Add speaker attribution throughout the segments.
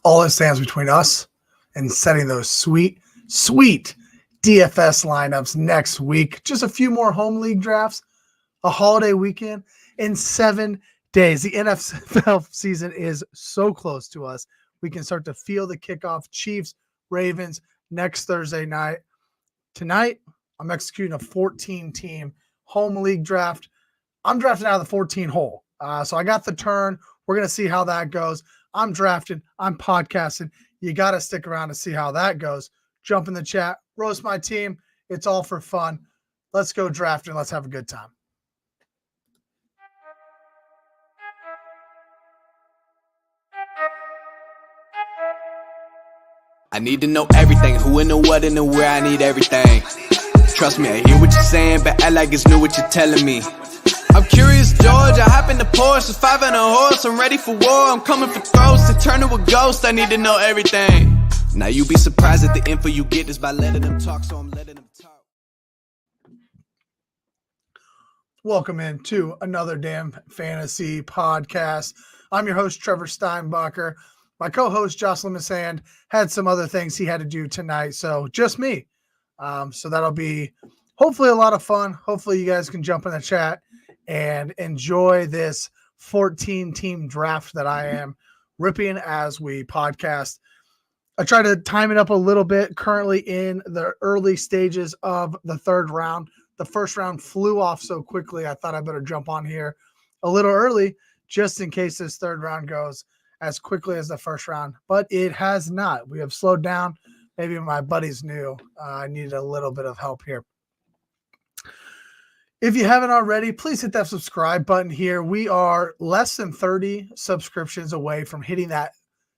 Speaker 1: all that stands between us and setting those sweet, sweet DFS lineups next week. Just a few more home league drafts, a holiday weekend, in 7 days. The NFL season is so close to us. We can start to feel the kickoff. Chiefs, Ravens next Thursday night. Tonight, I'm executing a 14-team home league draft. I'm drafting out of the 14 hole. So I got the turn. We're going to see how that goes. I'm drafting. I'm podcasting. You got to stick around to see how that goes. Jump in the chat. Roast my team. It's all for fun. Let's go draft and let's have a good time.
Speaker 2: I need to know everything, who and the what and the where, I need everything. Trust me, I hear what you're saying, but act like it's new what you're telling me. I'm curious, George, I hop in the Porsche, it's 5 and a horse, I'm ready for war, I'm coming for throats, to turn to a ghost, I need to know everything. Now you be surprised at the info you get is by letting them talk, so I'm letting them talk.
Speaker 1: Welcome into another damn fantasy podcast. I'm your host, Trevor Steinbacher. My co-host, Jocelyn Missand, had some other things he had to do tonight, so just me. So that'll be hopefully a lot of fun. Hopefully you guys can jump in the chat and enjoy this 14-team draft that I am ripping as we podcast. I try to time it up a little bit. Currently in the early stages of the third round. The first round flew off so quickly, I thought I better jump on here a little early just in case this third round goes as quickly as the first round, but it has not. We have slowed down. Maybe my buddies knew I needed a little bit of help here. If you haven't already, please hit that subscribe button here. We are less than 30 subscriptions away from hitting that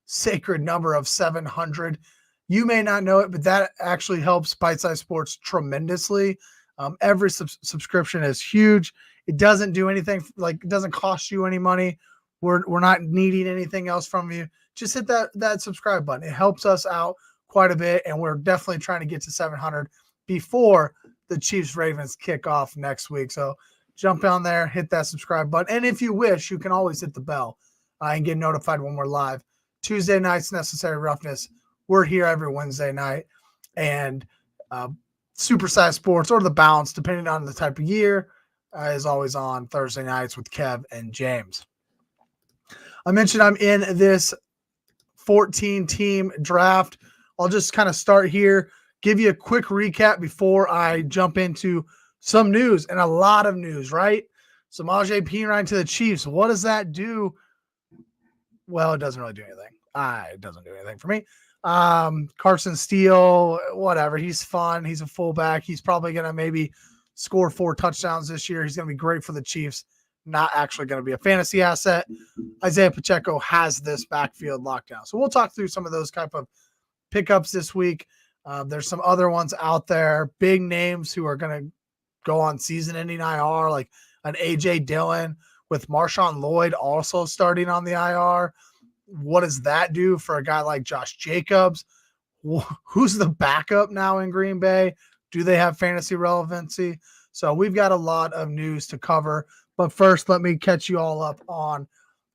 Speaker 1: sacred number of 700. You may not know it, but that actually helps Bite Size Sports tremendously. Every subscription is huge. It doesn't do anything, like it doesn't cost you any money. We're not needing anything else from you. Just hit that subscribe button. It helps us out quite a bit, and we're definitely trying to get to 700 before the Chiefs-Ravens kick off next week. So jump down there, hit that subscribe button. And if you wish, you can always hit the bell and get notified when we're live. Tuesday nights, Necessary Roughness. We're here every Wednesday night. And Supersize Sports or The Bounce, depending on the type of year, is always on Thursday nights with Kev and James. I mentioned I'm in this 14-team draft. I'll just kind of start here, give you a quick recap before I jump into some news, and a lot of news, right? Samaje Perine to the Chiefs. What does that do? Well, it doesn't really do anything. It doesn't do anything for me. Carson Steele, whatever. He's fun. He's a fullback. He's probably going to maybe score 4 touchdowns this year. He's going to be great for the Chiefs. Not actually going to be a fantasy asset. Isaiah Pacheco has this backfield lockdown. So we'll talk through some of those type of pickups this week. There's some other ones out there, big names who are going to go on season-ending IR, like an A.J. Dillon with Marshawn Lloyd also starting on the IR. What does that do for a guy like Josh Jacobs? Who's the backup now in Green Bay? Do they have fantasy relevancy? So we've got a lot of news to cover. But first, let me catch you all up on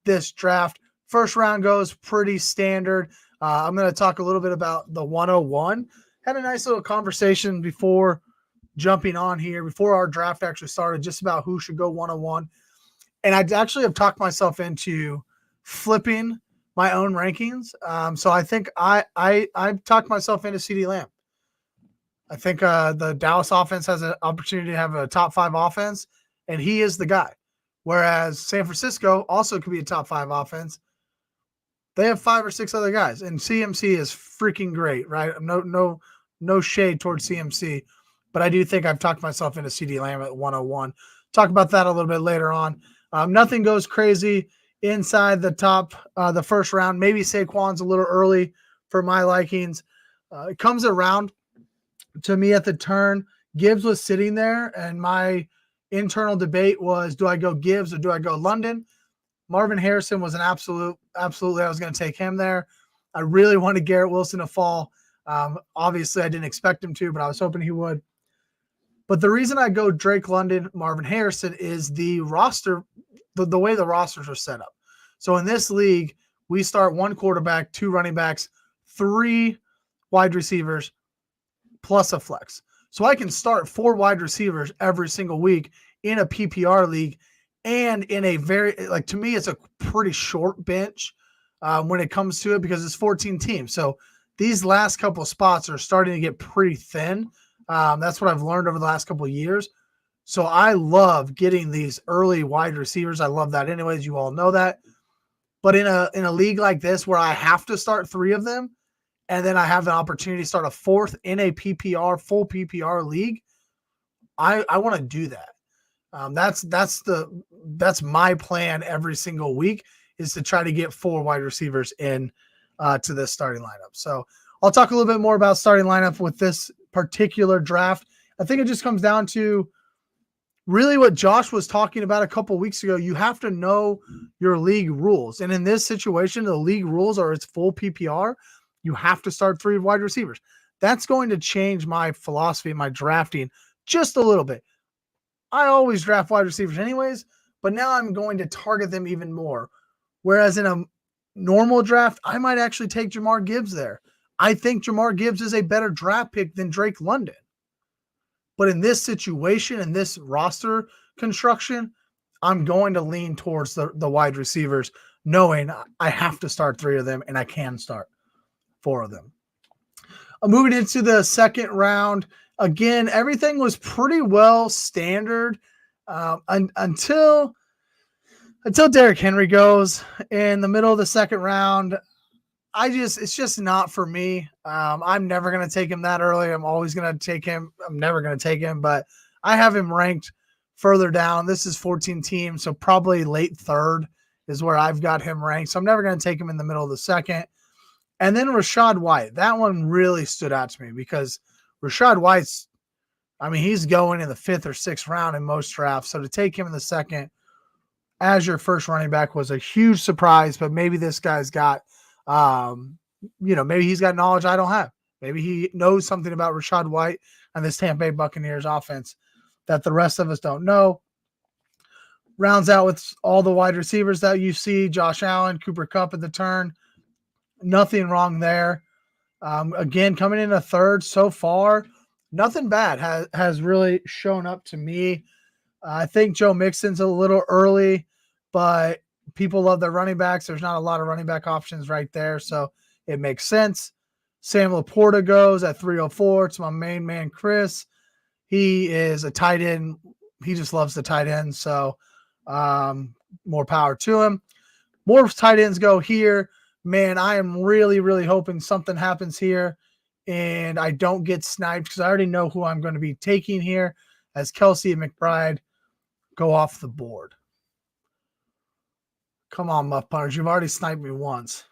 Speaker 1: this draft. First round goes pretty standard. I'm going to talk a little bit about the 101. Had a nice little conversation before jumping on here, before our draft actually started, just about who should go 101. And I actually have talked myself into flipping my own rankings. So I think I've talked myself into CeeDee Lamb. I think the Dallas offense has an opportunity to have a top 5 offense, and he is the guy. Whereas San Francisco also could be a top 5 offense. They have 5 or 6 other guys, and CMC is freaking great, right? No shade towards CMC, but I do think I've talked myself into CeeDee Lamb at 101. Talk about that a little bit later on. Nothing goes crazy inside the top, the first round. Maybe Saquon's a little early for my likings. It comes around to me at the turn. Gibbs was sitting there, and my internal debate was, do I go Gibbs or do I go London? Marvin Harrison was an absolutely, I was going to take him there. I really wanted Garrett Wilson to fall. Obviously, I didn't expect him to, but I was hoping he would. But the reason I go Drake London, Marvin Harrison is the roster, the way the rosters are set up. So in this league, we start 1 quarterback, 2 running backs, 3 wide receivers, plus a flex. So I can start 4 wide receivers every single week in a PPR league, and in a very, like, to me, it's a pretty short bench when it comes to it because it's 14 teams. So these last couple of spots are starting to get pretty thin. That's what I've learned over the last couple of years. So I love getting these early wide receivers. I love that anyways. You all know that. But in a league like this where I have to start 3 of them, and then I have an opportunity to start a 4th in a PPR, full PPR league, I want to do that. That's my plan every single week, is to try to get 4 wide receivers in to this starting lineup. So I'll talk a little bit more about starting lineup with this particular draft. I think it just comes down to really what Josh was talking about a couple weeks ago. You have to know your league rules. And in this situation, the league rules are it's full PPR. You have to start 3 wide receivers. That's going to change my philosophy, my drafting just a little bit. I always draft wide receivers anyways, but now I'm going to target them even more. Whereas in a normal draft, I might actually take Jamar Gibbs there. I think Jamar Gibbs is a better draft pick than Drake London. But in this situation, in this roster construction, I'm going to lean towards the wide receivers, knowing I have to start 3 of them, and I can start 4 of them. Moving into the second round, again, everything was pretty well standard until Derrick Henry goes in the middle of the second round. It's just not for me. I'm never going to take him that early. I'm always going to take him. I'm never going to take him, but I have him ranked further down. This is 14 teams, so probably late 3rd is where I've got him ranked. So I'm never going to take him in the middle of the 2nd. And then Rachaad White. That one really stood out to me because Rachaad White's, he's going in the 5th or 6th round in most drafts. So to take him in the 2nd as your first running back was a huge surprise, but maybe this guy's got maybe he's got knowledge I don't have. Maybe he knows something about Rachaad White and this Tampa Bay Buccaneers offense that the rest of us don't know. Rounds out with all the wide receivers that you see: Josh Allen, Cooper Kupp at the turn. Nothing wrong there. Again, coming in a 3rd so far, nothing bad has really shown up to me. I think Joe Mixon's a little early, but people love their running backs. There's not a lot of running back options right there, so it makes sense. Sam Laporta goes at 304. It's my main man, Chris. He is a tight end. He just loves the tight end, so more power to him. More tight ends go here. Man, I am really, really hoping something happens here and I don't get sniped, because I already know who I'm going to be taking here, as Kelsey and McBride go off the board. Come on, Muff Punters. You've already sniped me once.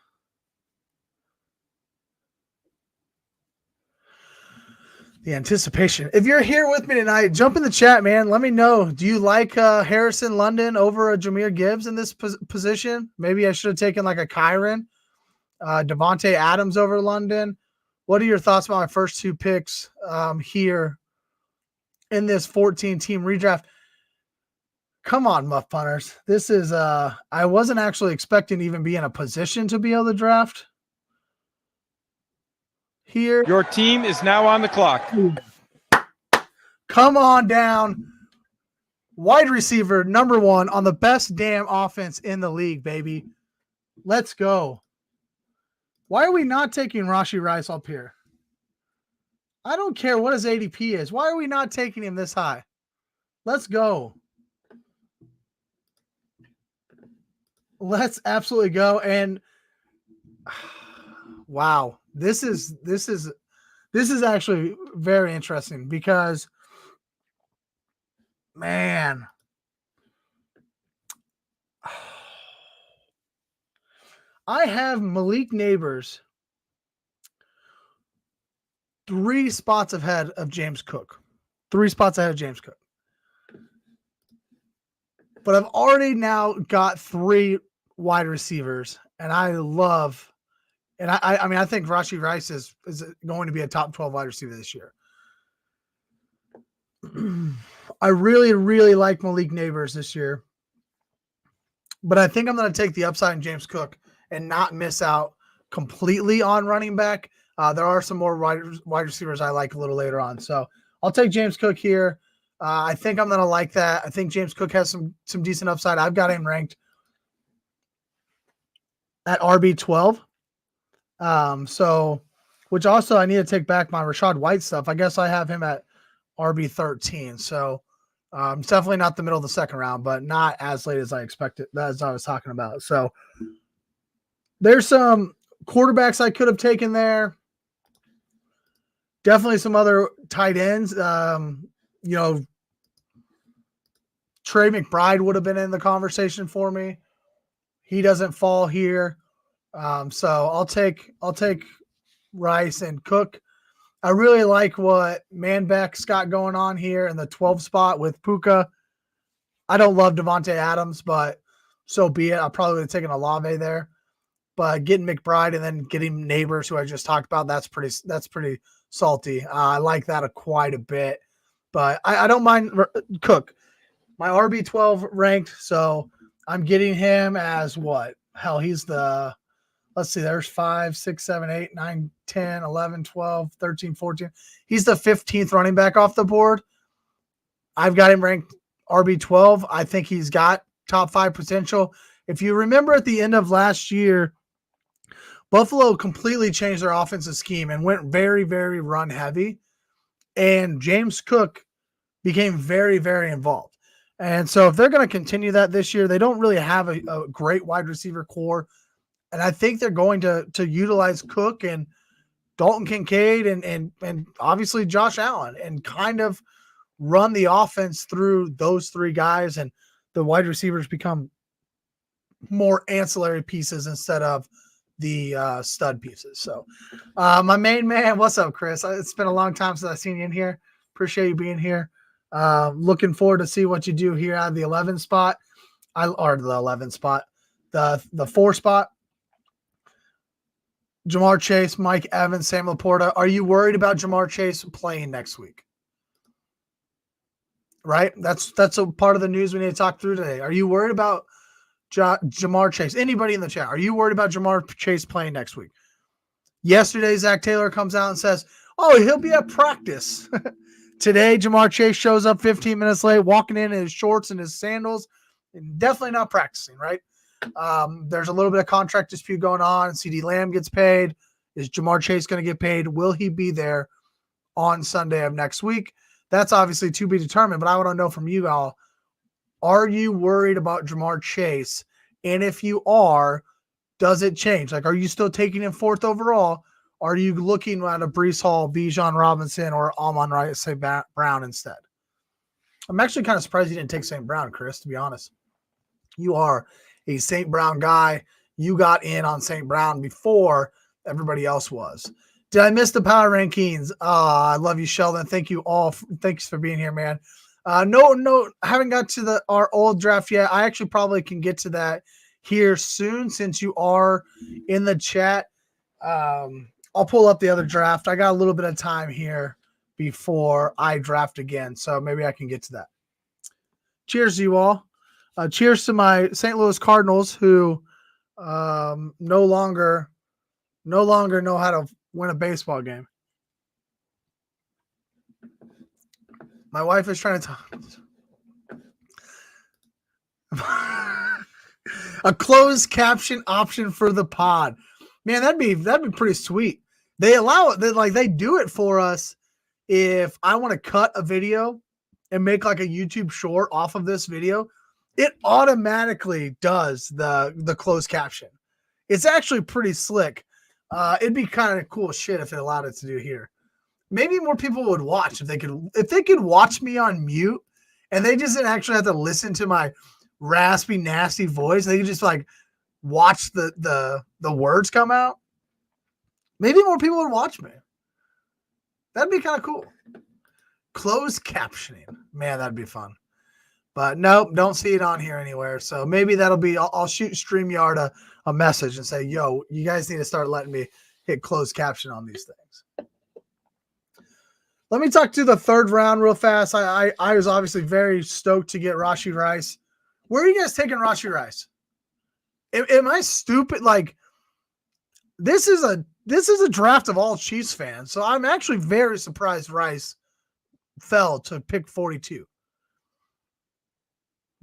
Speaker 1: The anticipation. If you're here with me tonight, jump in the chat, man. Let me know. Do you like Harrison London over a Jahmyr Gibbs in this position? Maybe I should have taken like a Kyron. Devontae Adams over London. What are your thoughts about my first 2 picks here in this 14-team redraft? Come on, Muff Punters. This is I wasn't actually expecting to even be in a position to be able to draft here.
Speaker 3: Your team is now on the clock.
Speaker 1: Come on down. Wide receiver number 1 on the best damn offense in the league, baby. Let's go. Why are we not taking Rashee Rice up here? I don't care what his ADP is. Why are we not taking him this high? Let's go. Let's absolutely go. And wow, this is actually very interesting, because man, I have Malik Neighbors 3 spots ahead of James Cook. 3 spots ahead of James Cook. But I've already now got 3 wide receivers, and I love, and I think Rashee Rice is going to be a top 12 wide receiver this year. I really, really like Malik Neighbors this year, but I think I'm going to take the upside in James Cook and not miss out completely on running back. There are some more wide receivers I like a little later on. So I'll take James Cook here. I think I'm going to like that. I think James Cook has some decent upside. I've got him ranked at RB12. Which also I need to take back my Rachaad White stuff. I guess I have him at RB13. So it's definitely not the middle of the second round, but not as late as I expected, as I was talking about. So there's some quarterbacks I could have taken there. Definitely some other tight ends. Trey McBride would have been in the conversation for me. He doesn't fall here. So I'll take Rice and Cook. I really like what Manbeck's got going on here in the 12 spot with Puka. I don't love Devontae Adams, but so be it. I probably would have taken Olave there. But getting McBride and then getting Neighbors, who I just talked about, that's pretty salty. I like that quite a bit. But I don't mind Cook. My RB12 ranked, so I'm getting him as what? Hell, he's the – let's see, there's 5, 6, 7, 8, 9, 10, 11, 12, 13, 14. He's the 15th running back off the board. I've got him ranked RB12. I think he's got top 5 potential. If you remember at the end of last year, Buffalo completely changed their offensive scheme and went very, very run heavy. And James Cook became very, very involved. And so if they're going to continue that this year, they don't really have a great wide receiver core. And I think they're going to utilize Cook and Dalton Kincaid and obviously Josh Allen and kind of run the offense through those 3 guys, and the wide receivers become more ancillary pieces instead of the stud pieces. So my main man, what's up, Chris? It's been a long time since I've seen you in here. Appreciate you being here. Looking forward to see what you do here out of the 11 spot. The 4 spot. Jamar Chase, Mike Evans, Sam Laporta. Are you worried about Jamar Chase playing next week? Right? That's a part of the news we need to talk through today. Are you worried about Jamar Chase? Anybody in the chat, are you worried about Jamar Chase playing next week? Yesterday, Zach Taylor comes out and says, oh, he'll be at practice. Today, Jamar Chase shows up 15 minutes late, walking in his shorts and his sandals, and definitely not practicing, right? There's a little bit of contract dispute going on. CeeDee Lamb gets paid. Is Jamar Chase going to get paid? Will he be there on Sunday of next week? That's obviously to be determined, but I want to know from you all, are you worried about Jamar Chase? And if you are, does it change? Like, are you still taking him 4th overall? Are you looking at a Breece Hall, Bijan Robinson, or Amon-Ra St. Brown instead? I'm actually kind of surprised you didn't take St. Brown, Chris, to be honest. You are a St. Brown guy. You got in on St. Brown before everybody else was. Did I miss the power rankings? I love you, Sheldon. Thank you all. Thanks for being here, man. No, I haven't got to our old draft yet. I actually probably can get to that here soon since you are in the chat. I'll pull up the other draft. I got a little bit of time here before I draft again, so maybe I can get to that. Cheers to you all. Cheers to my St. Louis Cardinals, who no longer know how to win a baseball game. My wife is trying to talk. A closed caption option for the pod. Man, that'd be pretty sweet. They allow it. They do it for us. If I want to cut a video and make like a YouTube short off of this video, it automatically does the closed caption. It's actually pretty slick. It'd be kind of cool shit if it allowed it to do here. Maybe more people would watch if they could watch me on mute and they just didn't actually have to listen to my raspy, nasty voice. They could just like watch the words come out. Maybe more people would watch me. That'd be kind of cool. Closed captioning. Man, that'd be fun. But nope, don't see it on here anywhere. So maybe that'll be, I'll shoot StreamYard a message and say, yo, you guys need to start letting me hit closed caption on these things. Let me talk to the 3rd round real fast. I was obviously very stoked to get Rashee Rice. Where are you guys taking Rashee Rice? Am I stupid? Like, this is a draft of all Chiefs fans. So I'm actually very surprised Rice fell to pick 42.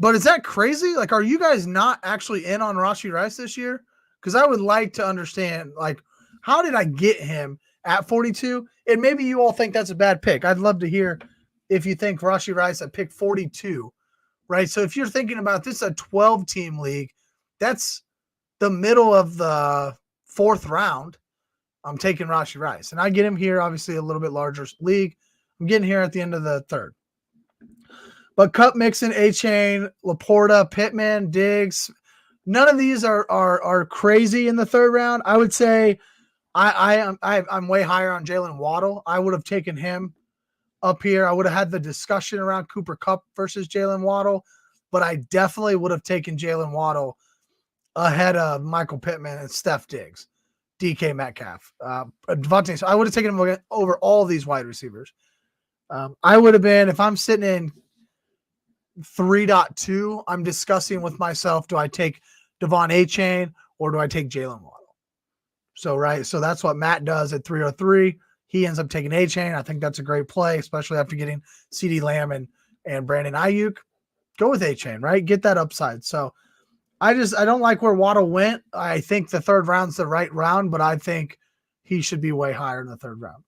Speaker 1: But is that crazy? Like, are you guys not actually in on Rashee Rice this year? Because I would like to understand, like, how did I get him at 42? And maybe you all think that's a bad pick. I'd love to hear if you think Rashee Rice at pick 42, right? So if you're thinking about this, a 12-team league, that's the middle of the 4th round. I'm taking Rashee Rice. And I get him here, obviously a little bit larger league. I'm getting here at the end of the 3rd. But Cup, Mixon, A-Chain, Laporta, Pittman, Diggs, none of these are crazy in the 3rd round. I would say I'm way higher on Jalen Waddle. I would have taken him up here. I would have had the discussion around Cooper Kupp versus Jalen Waddle, but I definitely would have taken Jalen Waddle ahead of Michael Pittman and Steph Diggs, DK Metcalf, Devontae. So I would have taken him over all these wide receivers. I would have been, if I'm sitting in 3.2, I'm discussing with myself, do I take Devon A-Chain or do I take Jalen Waddle? So, right. So that's what Matt does at 303. He ends up taking A-Chain. I think that's a great play, especially after getting CeeDee Lamb and Brandon Ayuk. Go with A-Chain, right? Get that upside. So I don't like where Waddle went. I think the 3rd round's the right round, but I think he should be way higher in the 3rd round.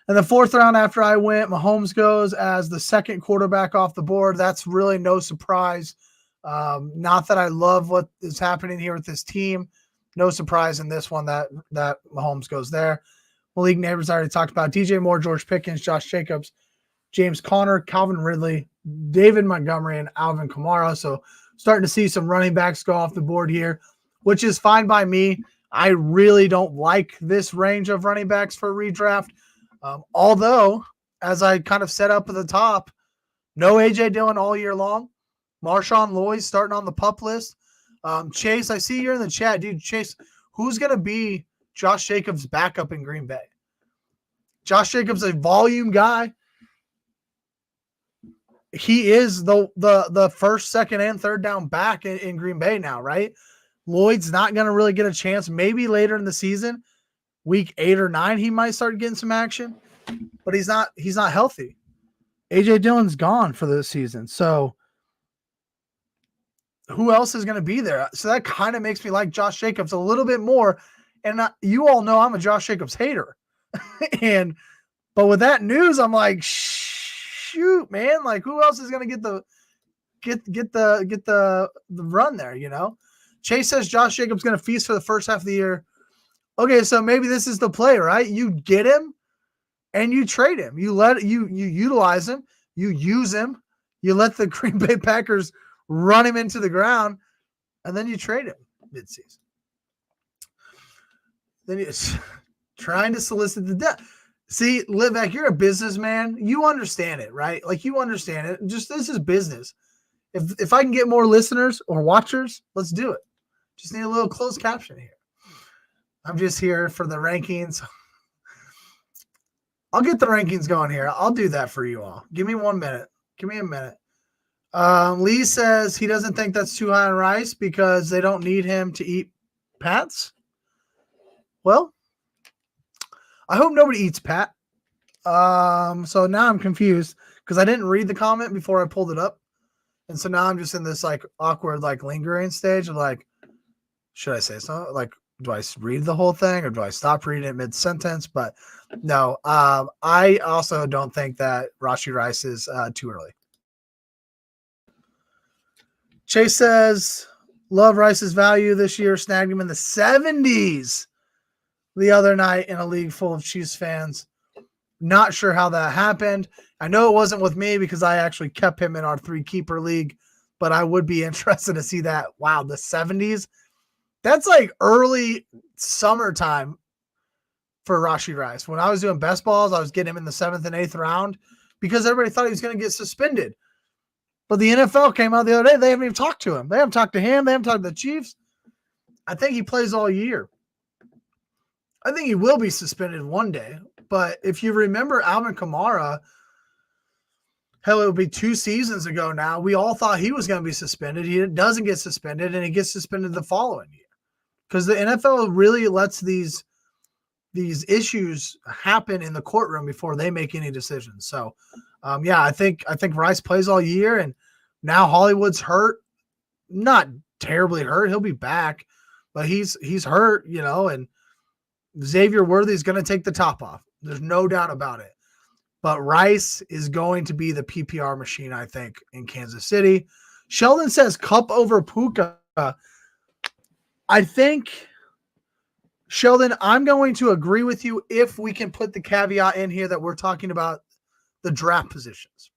Speaker 1: And the 4th round after I went, Mahomes goes as the 2nd quarterback off the board. That's really no surprise. Not that I love what is happening here with this team. No surprise in this one that Mahomes goes there. Malik Neighbors, I already talked about. DJ Moore, George Pickens, Josh Jacobs, James Conner, Calvin Ridley, David Montgomery, and Alvin Kamara. So starting to see some running backs go off the board here, which is fine by me. I really don't like this range of running backs for redraft. Although, as I kind of set up at the top, no A.J. Dillon all year long. Marshawn Lloyd starting on the PUP list. Chase, I see you're in the chat. Dude, Chase, who's going to be Josh Jacobs' backup in Green Bay? Josh Jacobs, a volume guy. He is the 1st, 2nd, and 3rd down back in Green Bay now, right? Lloyd's not going to really get a chance. Maybe later in the season, week 8 or 9, he might start getting some action, but he's not healthy. A.J. Dillon's gone for the season. So who else is going to be there? So that kind of makes me like Josh Jacobs a little bit more. And you all know I'm a Josh Jacobs hater. But with that news, I'm like, shoot, man, like who else is going to get the run there, you know? Chase says Josh Jacobs going to feast for the first half of the year. Okay, so maybe this is the play, right? You get him and you trade him. You utilize him, you use him, you let the Green Bay Packers run him into the ground, and then you trade him midseason. Then you're trying to solicit the debt. See, Livek, you're a businessman. You understand it, right? Like you understand it. Just this is business. If I can get more listeners or watchers, let's do it. Just need a little closed caption here. I'm just here for the rankings. I'll get the rankings going here. I'll do that for you all. Give me 1 minute. Give me a minute. Lee says he doesn't think that's too high on Rice because they don't need him to eat Pats. Well, I hope nobody eats Pat. So now I'm confused because I didn't read the comment before I pulled it up. And so now I'm just in this like awkward, like lingering stage of like, should I say something? Like, do I read the whole thing or do I stop reading it mid-sentence? But no, I also don't think that Rashee Rice is too early. Chase says, love Rice's value this year. Snagged him in the 70s the other night in a league full of Chiefs fans. Not sure how that happened. I know it wasn't with me because I actually kept him in our 3-keeper league, but I would be interested to see that. Wow, the 70s. That's like early summertime for Rashee Rice. When I was doing best balls, I was getting him in the 7th and 8th round because everybody thought he was going to get suspended. But the NFL came out the other day. They haven't even talked to him. They haven't talked to him. They haven't talked to the Chiefs. I think he plays all year. I think he will be suspended one day. But if you remember Alvin Kamara, hell, it would be 2 seasons ago now. We all thought he was going to be suspended. He doesn't get suspended, and he gets suspended the following year. because the NFL really lets these issues happen in the courtroom before they make any decisions. So, I think Rice plays all year, and now Hollywood's hurt, not terribly hurt. He'll be back, but he's hurt, and Xavier Worthy is going to take the top off. There's no doubt about it. But Rice is going to be the PPR machine, I think, in Kansas City. Sheldon says Cup over Puka. I think, Sheldon, I'm going to agree with you if we can put the caveat in here that we're talking about the draft positions.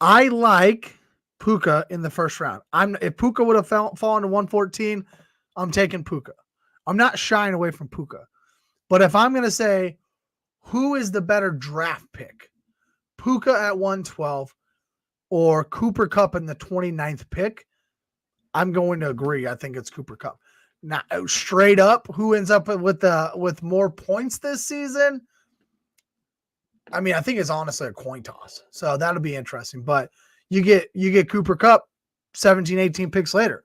Speaker 1: I like Puka in the first round. If Puka would have fallen to 114, I'm taking Puka. I'm not shying away from Puka. But if I'm going to say who is the better draft pick, Puka at 112 or Cooper Kupp in the 29th pick, I'm going to agree. I think it's Cooper Kupp. Now, straight up, who ends up with more points this season? I mean, I think it's honestly a coin toss. So that'll be interesting. But you get Cooper Kupp 17, 18 picks later.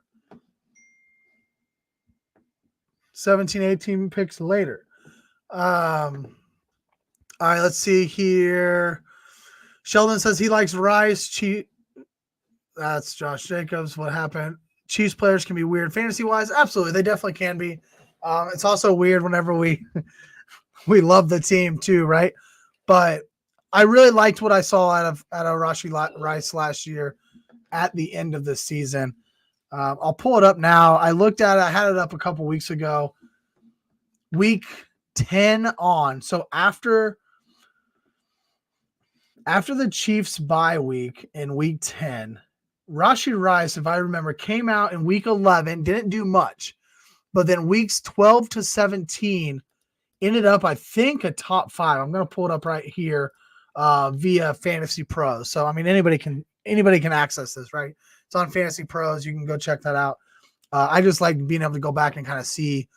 Speaker 1: 17, 18 picks later. All right, let's see here. Sheldon says he likes Rice. That's Josh Jacobs. What happened? Chiefs players can be weird fantasy-wise. Absolutely, they definitely can be. It's also weird whenever we love the team too, right? But I really liked what I saw out of Rashee Rice last year at the end of the season. I'll pull it up now. I looked at it. I had it up a couple weeks ago. Week 10 on. So after the Chiefs bye week in week 10, Rashee Rice, if I remember, came out in week 11, didn't do much. But then weeks 12 to 17 ended up, I think, a top 5. I'm going to pull it up right here via Fantasy Pros. So, I mean, anybody can access this, right? It's on Fantasy Pros. You can go check that out. I just like being able to go back and kind of see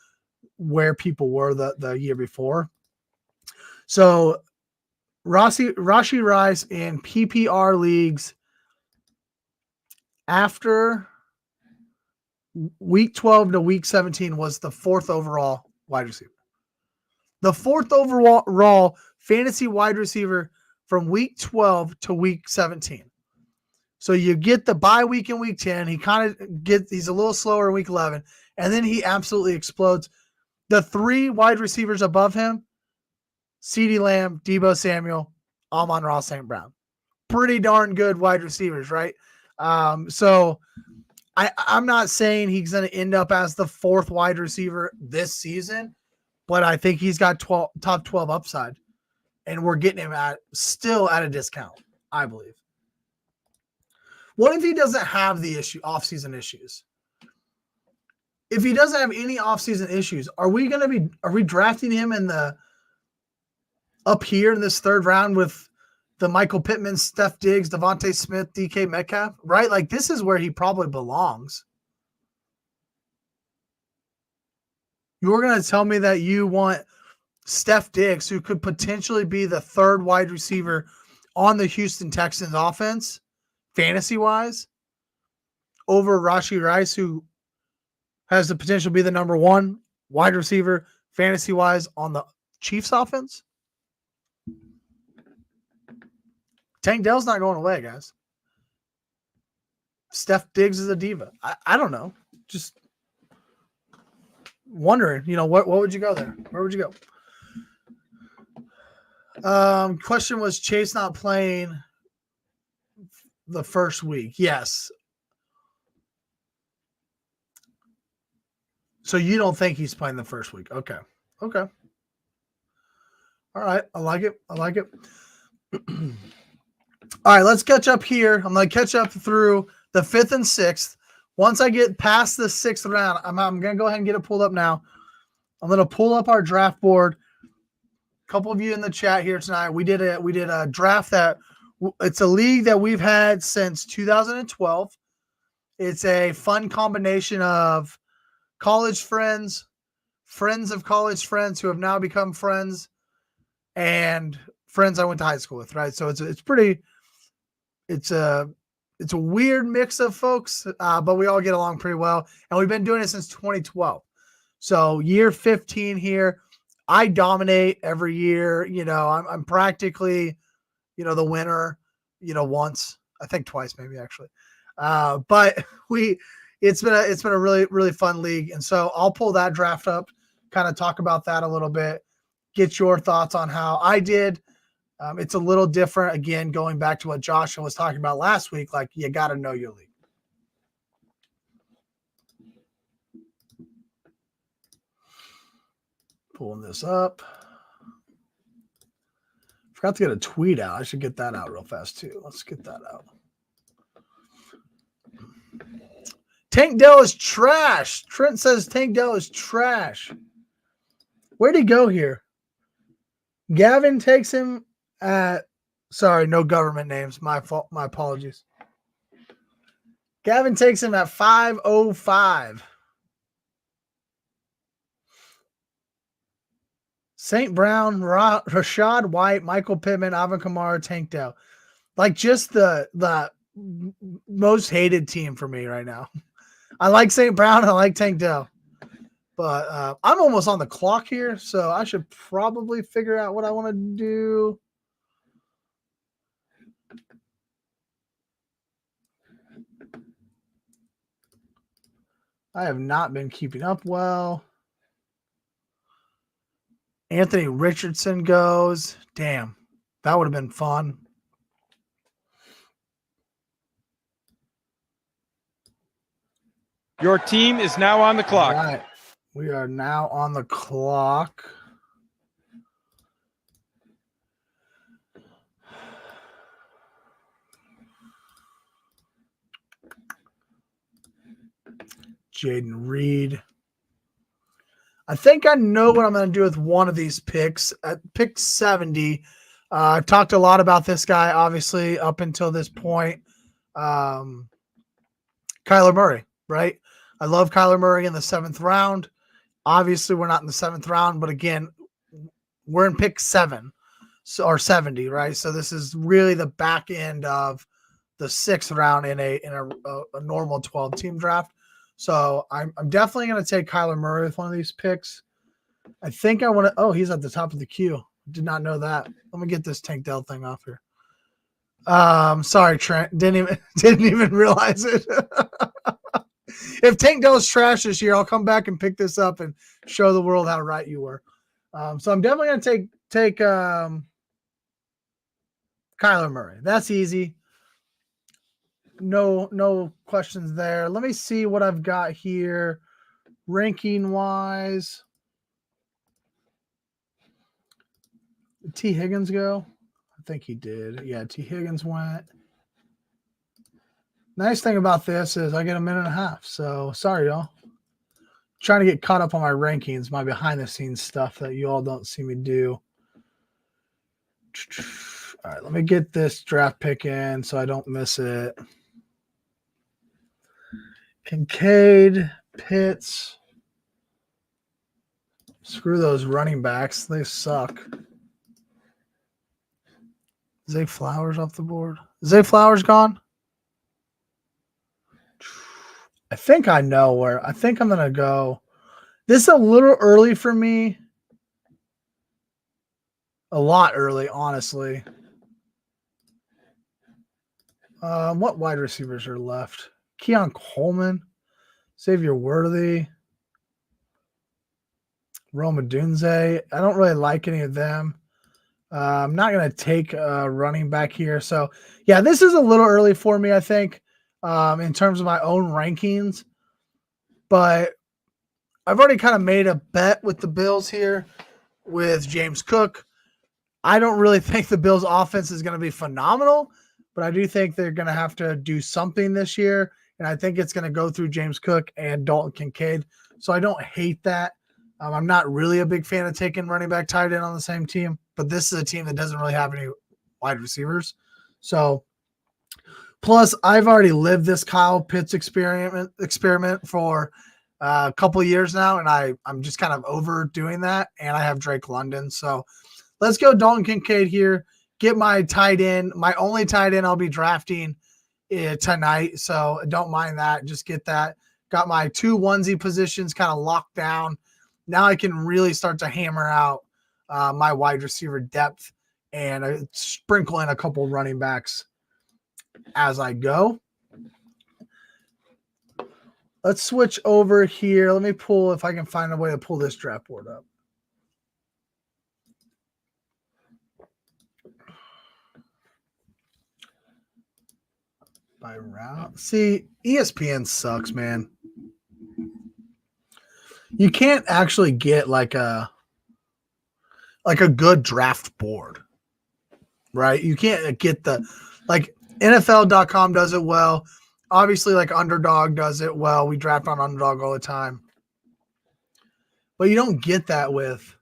Speaker 1: where people were the year before. So Rashee Rice in PPR leagues after week 12 to week 17 was the 4th overall wide receiver. The 4th overall fantasy wide receiver from week 12 to week 17. So you get the bye week in week 10. He's a little slower in week 11, and then he absolutely explodes. The 3 wide receivers above him, CeeDee Lamb, Deebo Samuel, Amon-Ra St. Brown. Pretty darn good wide receivers, right? So I'm not saying he's going to end up as the 4th wide receiver this season, but I think he's got top 12 upside, and we're getting him still at a discount, I believe. What if he doesn't have the off-season issues? If he doesn't have any off-season issues, are we drafting him up here in this 3rd round with the Michael Pittman, Steph Diggs, Devontae Smith, DK Metcalf, right? Like, this is where he probably belongs. You're going to tell me that you want Steph Diggs, who could potentially be the 3rd wide receiver on the Houston Texans offense, fantasy-wise, over Rashee Rice, who has the potential to be the number 1 wide receiver, fantasy-wise, on the Chiefs offense? Tank Dell's not going away, guys. Steph Diggs is a diva. I don't know. Just wondering, what would you go there? Where would you go? Question was Chase not playing the first week? Yes. So you don't think he's playing the first week? Okay. All right. I like it. All right, let's catch up here. I'm going to catch up through the 5th and 6th. Once I get past the 6th round, I'm going to go ahead and get it pulled up now. I'm going to pull up our draft board. A couple of you in the chat here tonight, we did a draft that it's a league that we've had since 2012. It's a fun combination of college friends of college friends who have now become friends, and friends I went to high school with, right? So it's a it's a weird mix of folks, but we all get along pretty well. And we've been doing it since 2012. So year 15 here. I dominate every year. You know, I'm practically, you know, the winner, you know, once, I think twice, maybe actually. But it's been a really, really fun league. And so I'll pull that draft up, kind of talk about that a little bit, get your thoughts on how I did. It's a little different, again, going back to what Joshua was talking about last week. Like, you got to know your league. Pulling this up. Forgot to get a tweet out. I should get that out real fast too. Let's get that out. Tank Dell is trash. Trent says Tank Dell is trash. Where'd he go here? Gavin takes him at, sorry, no government names. My fault. My apologies. Gavin takes him at 505. St. Brown, Rashad White, Michael Pittman, Alvin Kamara, Tank Dell. Like, just the most hated team for me right now. I like St. Brown and I like Tank Dell. But I'm almost on the clock here, so I should probably figure out what I want to do. I have not been keeping up well. Anthony Richardson goes. Damn, that would have been fun.
Speaker 3: Your team is now on the clock.
Speaker 1: All right. We are now on the clock. Jaden Reed. I think I know what I'm going to do with one of these picks. At pick 70, I've talked a lot about this guy, obviously, up until this point. Kyler Murray, right? I love Kyler Murray in the 7th round. Obviously, we're not in the 7th round, but again, we're in pick 7 or 70, right? So this is really the back end of the 6th round in a normal 12-team draft. So I'm definitely going to take Kyler Murray with one of these picks. I think I want to – oh, he's at the top of the queue. Did not know that. Let me get this Tank Dell thing off here. Sorry, Trent. Didn't even realize it. If Tank Dell's trash this year, I'll come back and pick this up and show the world how right you were. So I'm definitely going to take Kyler Murray. That's easy. No questions there. Let me see what I've got here ranking wise. Did T. Higgins go? I think he did. Yeah, T. Higgins went. Nice thing about this is I get a minute and a half. So sorry, y'all. Trying to get caught up on my rankings, my behind the scenes stuff that you all don't see me do. All right, let me get this draft pick in so I don't miss it. Kincaid, Pitts. Screw those running backs. They suck. Zay Flowers off the board. Zay Flowers gone? I think I know where. I think I'm going to go. This is a little early for me. A lot early, honestly. What wide receivers are left? Keon Coleman, Xavier Worthy, Roma Dunze. I don't really like any of them. I'm not going to take a running back here. So, yeah, this is a little early for me, I think, in terms of my own rankings. But I've already kind of made a bet with the Bills here with James Cook. I don't really think the Bills' offense is going to be phenomenal, but I do think they're going to have to do something this year. And I think it's going to go through James Cook and Dalton Kincaid. So I don't hate that. I'm not really a big fan of taking running back tight end on the same team, but this is a team that doesn't really have any wide receivers. So plus I've already lived this Kyle Pitts experiment for a couple of years now. And I'm just kind of overdoing that. And I have Drake London. So let's go Dalton Kincaid here. Get my tight end, my only tight end I'll be drafting tonight, so don't mind that. Just get that. Got my 2 onesie positions kind of locked down. Now I can really start to hammer out my wide receiver depth and sprinkle in a couple running backs as I go. Let's switch over here. Let me pull, if I can find a way to pull this draft board up. By route. See, ESPN sucks, man. You can't actually get like a good draft board, right? You can't get like NFL.com does it well. Obviously, like Underdog does it well. We draft on Underdog all the time. But you don't get that with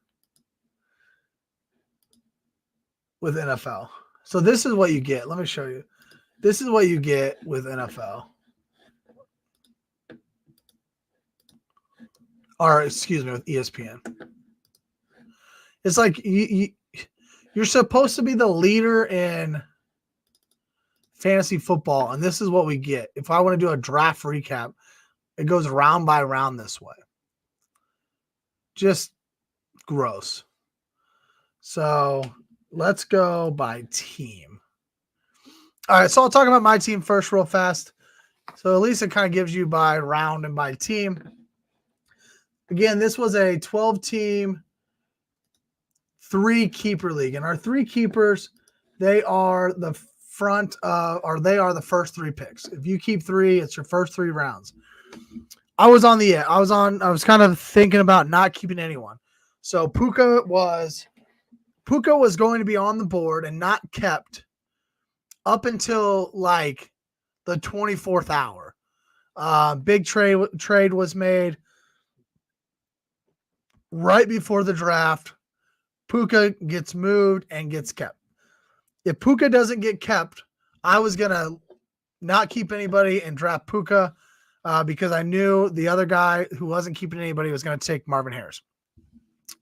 Speaker 1: NFL. So this is what you get. Let me show you. This is what you get with NFL. Or excuse me, with ESPN. It's like you're supposed to be the leader in fantasy football, and this is what we get. If I want to do a draft recap, it goes round by round this way. Just gross. So let's go by team. All right, so I'll talk about my team first real fast. So at least it kind of gives you by round and by team. Again, this was a 12-team, 3-keeper league. And our 3 keepers, they are the the first 3 picks. If you keep 3, it's your first 3 rounds. I was kind of thinking about not keeping anyone. So Puka was going to be on the board and not kept up until like the 24th hour. Big trade was made right before the draft. Puka gets moved and gets kept. If Puka doesn't get kept, I was going to not keep anybody and draft Puka because I knew the other guy who wasn't keeping anybody was going to take Marvin Harris.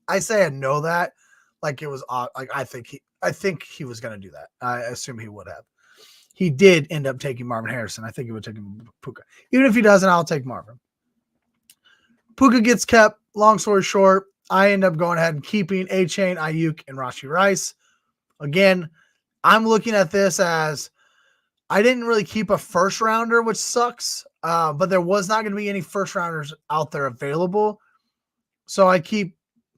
Speaker 1: I say I know that. Like it was like I think he was going to do that. I assume he would have. He did end up taking Marvin Harrison. I think he would take Puka. Even if he doesn't, I'll take Marvin. Puka gets kept. Long story short, I end up going ahead and keeping A-Chain, Ayuk, and Rashee Rice. Again, I'm looking at this as I didn't really keep a first rounder, which sucks, but there was not going to be any first rounders out there available. So I keep,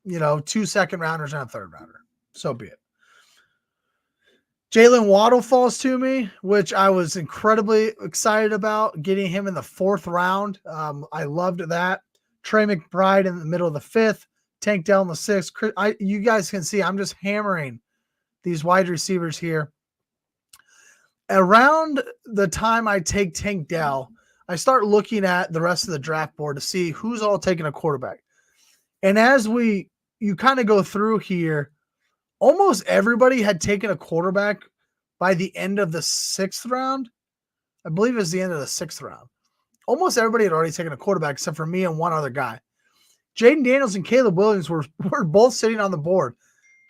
Speaker 1: 2 second rounders and a third rounder. So be it. Jalen Waddle falls to me, which I was incredibly excited about getting him in the 4th round. I loved that. Trey McBride in the middle of the 5th, Tank Dell in the 6th. You guys can see I'm just hammering these wide receivers here. Around the time I take Tank Dell, I start looking at the rest of the draft board to see who's all taking a quarterback. And as you kind of go through here, almost everybody had taken a quarterback by the end of the 6th round. I believe it was the end of the 6th round. Almost everybody had already taken a quarterback except for me and one other guy. Jaden Daniels and Caleb Williams were both sitting on the board.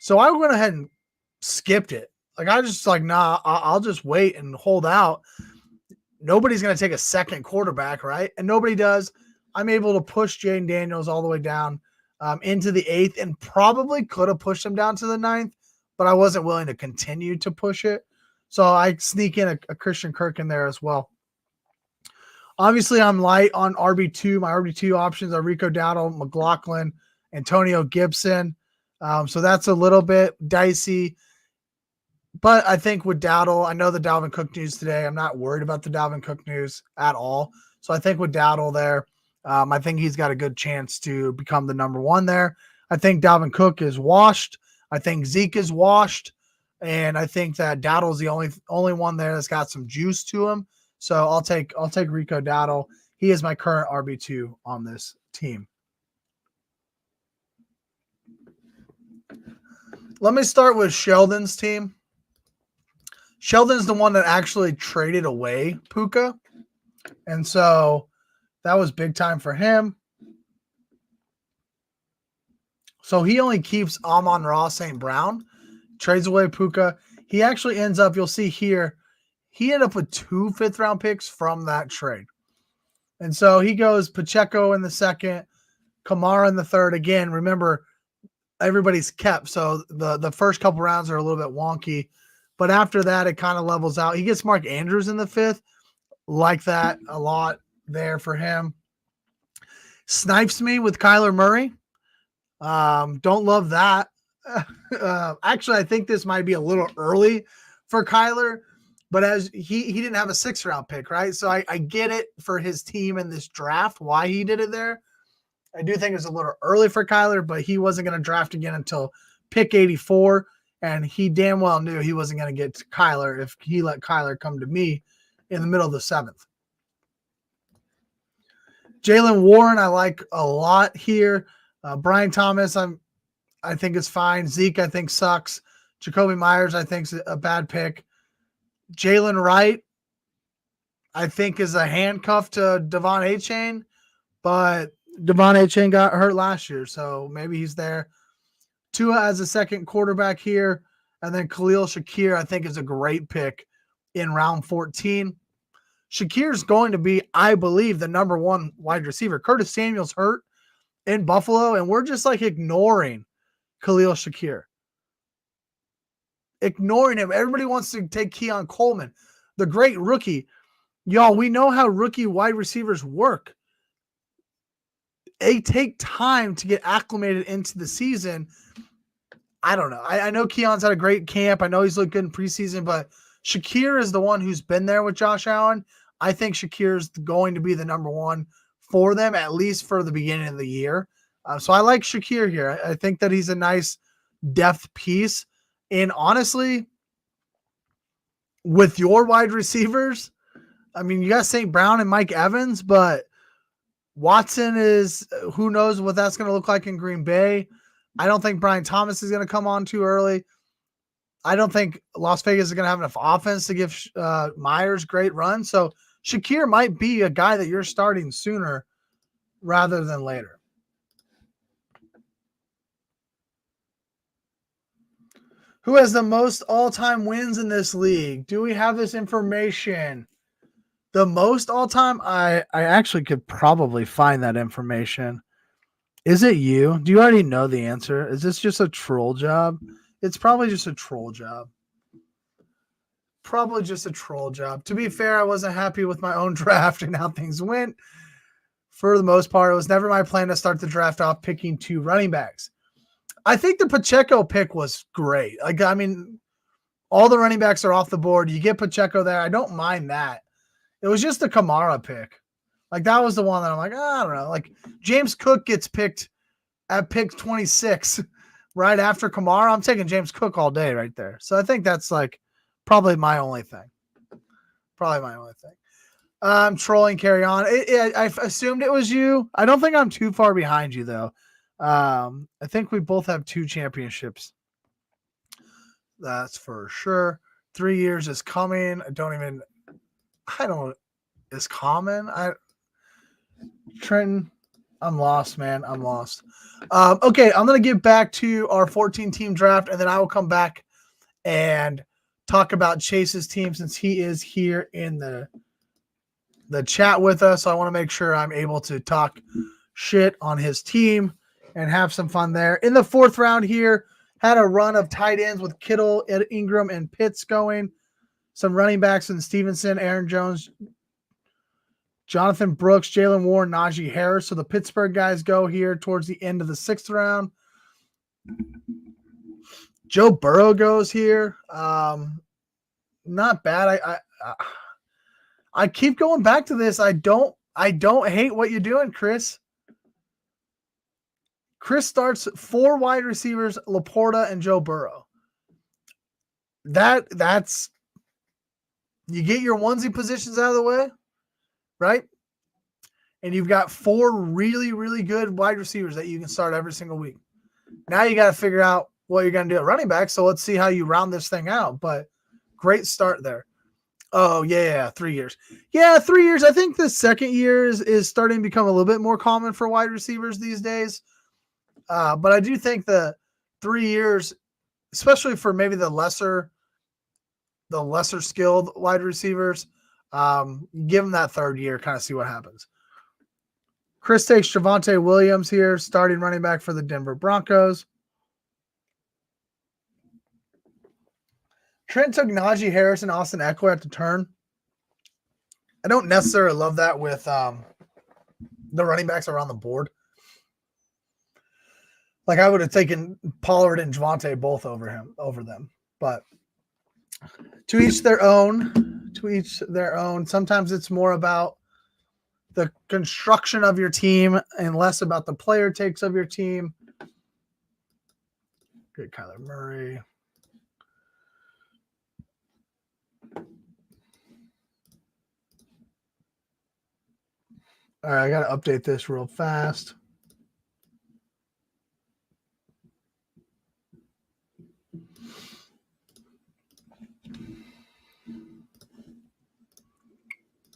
Speaker 1: So I went ahead and skipped it. Like I just nah, I'll just wait and hold out. Nobody's going to take a second quarterback, right? And nobody does. I'm able to push Jaden Daniels all the way down into the 8th and probably could have pushed him down to the 9th, but I wasn't willing to continue to push it. So I sneak in a Christian Kirk in there as well. Obviously, I'm light on RB2. My RB2 options are Rico Dowdle, McLaughlin, Antonio Gibson. So that's a little bit dicey. But I think with Dowdle, I know the Dalvin Cook news today. I'm not worried about the Dalvin Cook news at all. So I think with Dowdle there, I think he's got a good chance to become the number 1 there. I think Dalvin Cook is washed. I think Zeke is washed. And I think that Dowdle is the only one there that's got some juice to him. So I'll take Rico Dowdle. He is my current RB2 on this team. Let me start with Sheldon's team. Sheldon's the one that actually traded away Puka. And so that was big time for him. So he only keeps Amon-Ra St. Brown, trades away Puka. He actually ends up, you'll see here, he ended up with 2 5th-round picks from that trade. And so he goes Pacheco in the second, Kamara in the third. Again, remember, everybody's kept, so the first couple rounds are a little bit wonky. But after that, it kind of levels out. He gets Mark Andrews in the 5th. Like that a lot there for him. Snipes me with Kyler Murray. Don't love that. Actually, I think this might be a little early for Kyler, but as he didn't have a 6th-round pick, right? So I get it for his team in this draft, why he did it there. I do think it's a little early for Kyler, but he wasn't going to draft again until pick 84, and he damn well knew he wasn't going to get to Kyler if he let Kyler come to me in the middle of the 7th. Jalen Warren, I like a lot here. Brian Thomas, I think is fine. Zeke, I think sucks. Jacoby Myers, I think is a bad pick. Jalen Wright, I think is a handcuff to Devon Achane, but Devon Achane got hurt last year, so maybe he's there. Tua as a second quarterback here, and then Khalil Shakir, I think is a great pick in round 14. Shakir's going to be, I believe, the number 1 wide receiver. Curtis Samuel's hurt in Buffalo, and we're just like ignoring Khalil Shakir. Ignoring him. Everybody wants to take Keon Coleman, the great rookie. Y'all, we know how rookie wide receivers work. They take time to get acclimated into the season. I don't know. I know Keon's had a great camp. I know he's looked good in preseason, but Shakir is the one who's been there with Josh Allen. I think Shakir is going to be the number 1 for them, at least for the beginning of the year. So I like Shakir here. I think that he's a nice depth piece. And honestly, with your wide receivers, I mean, you got St. Brown and Mike Evans, but Watson is, who knows what that's going to look like in Green Bay. I don't think Brian Thomas is going to come on too early. I don't think Las Vegas is going to have enough offense to give Myers great run. So Shakir might be a guy that you're starting sooner rather than later. Who has the most all-time wins in this league? Do we have this information? The most all-time? I actually could probably find that information. Is it you? Do you already know the answer? Is this just a troll job? It's probably just a troll job. Probably just a troll job. To be fair, I wasn't happy with my own draft and how things went. For the most part, it was never my plan to start the draft off picking 2 running backs. I think the Pacheco pick was great. Like, I mean, all the running backs are off the board. You get Pacheco there. I don't mind that. It was just the Kamara pick. Like, that was the one that I'm like, I don't know. Like, James Cook gets picked at pick 26 right after Kamara. I'm taking James Cook all day right there. So I think that's like probably my only thing. Probably my only thing. I'm trolling, carry on. I assumed it was you. I don't think I'm too far behind you, though. I think we both have 2 championships. That's for sure. 3 years is coming. Is common. Trenton, I'm lost, man. I'm lost. Okay, I'm going to get back to our 14-team draft, and then I will come back and talk about Chase's team since he is here in the chat with us. So I want to make sure I'm able to talk shit on his team and have some fun there. In the 4th round here, had a run of tight ends with Kittle, Ingram, and Pitts going. Some running backs in Stevenson, Aaron Jones, Jonathan Brooks, Jalen Warren, Najee Harris. So the Pittsburgh guys go here towards the end of the 6th round. Joe Burrow goes here. Not bad. I keep going back to this. I don't hate what you're doing, Chris. Chris starts 4 wide receivers, Laporta and Joe Burrow. That's you get your onesie positions out of the way, right? And you've got 4 really, really good wide receivers that you can start every single week. Now you got to figure out what you're going to do at running back. So let's see how you round this thing out. But great start there. Oh, yeah, 3 years. Yeah, 3 years. I think the second year is starting to become a little bit more common for wide receivers these days. But I do think the 3 years, especially for maybe the lesser the lesser skilled wide receivers. Give them that third year, kind of see what happens. Chris takes Javonte Williams here, starting running back for the Denver Broncos. Trent took Najee Harris and Austin Eckler at the turn. I don't necessarily love that with the running backs around the board. Like I would have taken Pollard and Javonte both over them. But to each their own. To each their own. Sometimes it's more about the construction of your team and less about the player takes of your team. Good Kyler Murray. All right, I got to update this real fast.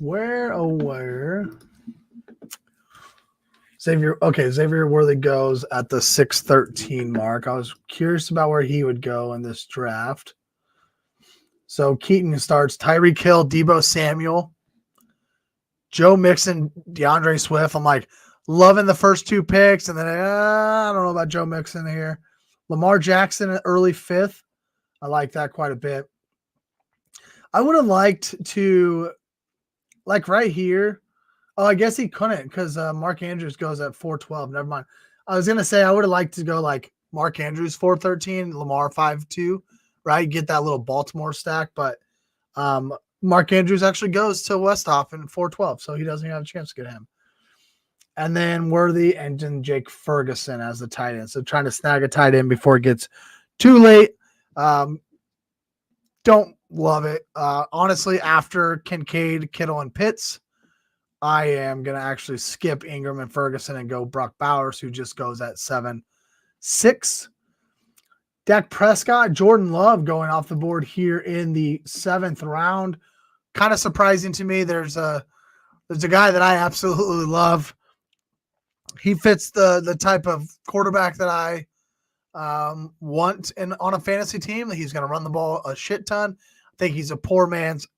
Speaker 1: Where? Xavier Worthy goes at the 613 mark. I was curious about where he would go in this draft. So Keaton starts Tyreek Hill, Deebo Samuel, Joe Mixon, DeAndre Swift. I'm like loving the first two picks, and then I don't know about Joe Mixon here. Lamar Jackson, early 5th. I like that quite a bit. I would have liked to, like right here. Oh, I guess he couldn't because Mark Andrews goes at 412. Never mind. I was going to say I would have liked to go like Mark Andrews 413, Lamar 5-2, right? Get that little Baltimore stack. But Mark Andrews actually goes to Westhoff in 412, so he doesn't have a chance to get him. And then Worthy and then Jake Ferguson as the tight end. So trying to snag a tight end before it gets too late. Don't love it. Honestly, after Kincaid, Kittle, and Pitts, I am going to actually skip Ingram and Ferguson and go Brock Bowers, who just goes at 7-6. Dak Prescott, Jordan Love going off the board here in the 7th round. Kind of surprising to me. There's a guy that I absolutely love. He fits the type of quarterback that I want on a fantasy team. He's going to run the ball a shit ton. I think he's a poor man's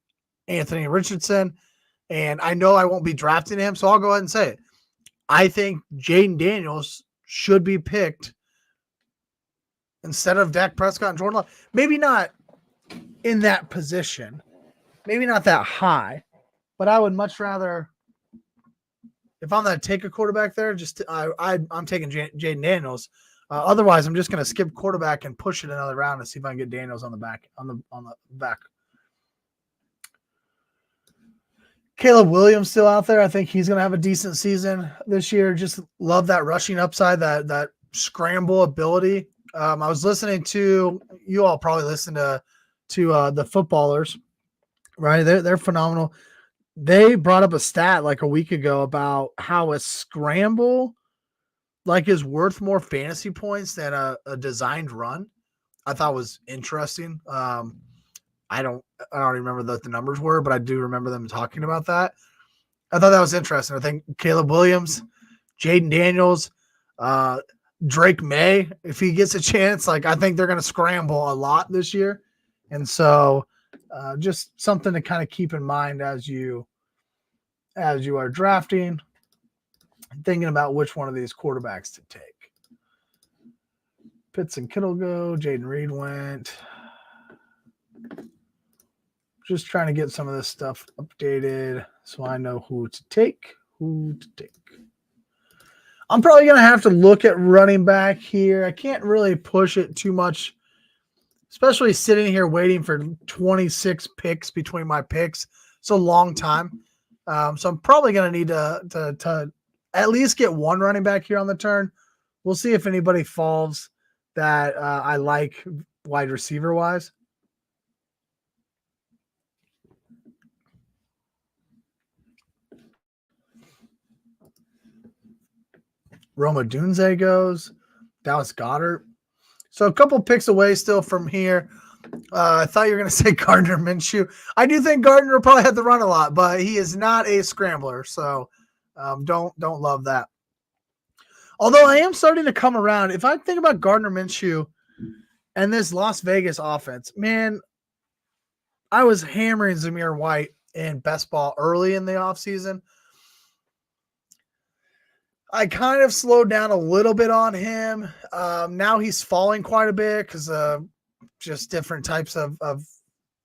Speaker 1: Anthony Richardson, and I know I won't be drafting him, so I'll go ahead and say it. I think Jaden Daniels should be picked instead of Dak Prescott and Jordan Love. Maybe not in that position, maybe not that high, but I would much rather, if I'm going to take a quarterback there, I'm taking Jaden Daniels. Otherwise, I'm just going to skip quarterback and push it another round and see if I can get Daniels on the back. Caleb Williams still out there. I think he's going to have a decent season this year. Just love that rushing upside, that scramble ability. I was listening to, you all probably listen to the footballers, right? They're phenomenal. They brought up a stat like a week ago about how a scramble is worth more fantasy points than a designed run. I thought was interesting. I don't remember what the numbers were, but I do remember them talking about that. I thought that was interesting. I think Caleb Williams, Jaden Daniels, Drake May, if he gets a chance, I think they're going to scramble a lot this year. And so just something to kind of keep in mind as you are drafting, thinking about which one of these quarterbacks to take. Pitts and Kittle go. Jaden Reed went. Just trying to get some of this stuff updated so I know who to take. I'm probably going to have to look at running back here. I can't really push it too much, especially sitting here waiting for 26 picks between my picks. It's a long time. So I'm probably going to need to at least get one running back here on the turn. We'll see if anybody falls that I like wide receiver wise. Roma Dunze goes. Dallas Goedert. So a couple picks away still from here. I thought you were going to say Gardner Minshew. I do think Gardner will probably have to run a lot, but he is not a scrambler. So don't love that. Although I am starting to come around. If I think about Gardner Minshew and this Las Vegas offense, man, I was hammering Zamir White in best ball early in the offseason. I kind of slowed down a little bit on him. Now he's falling quite a bit because of just different types of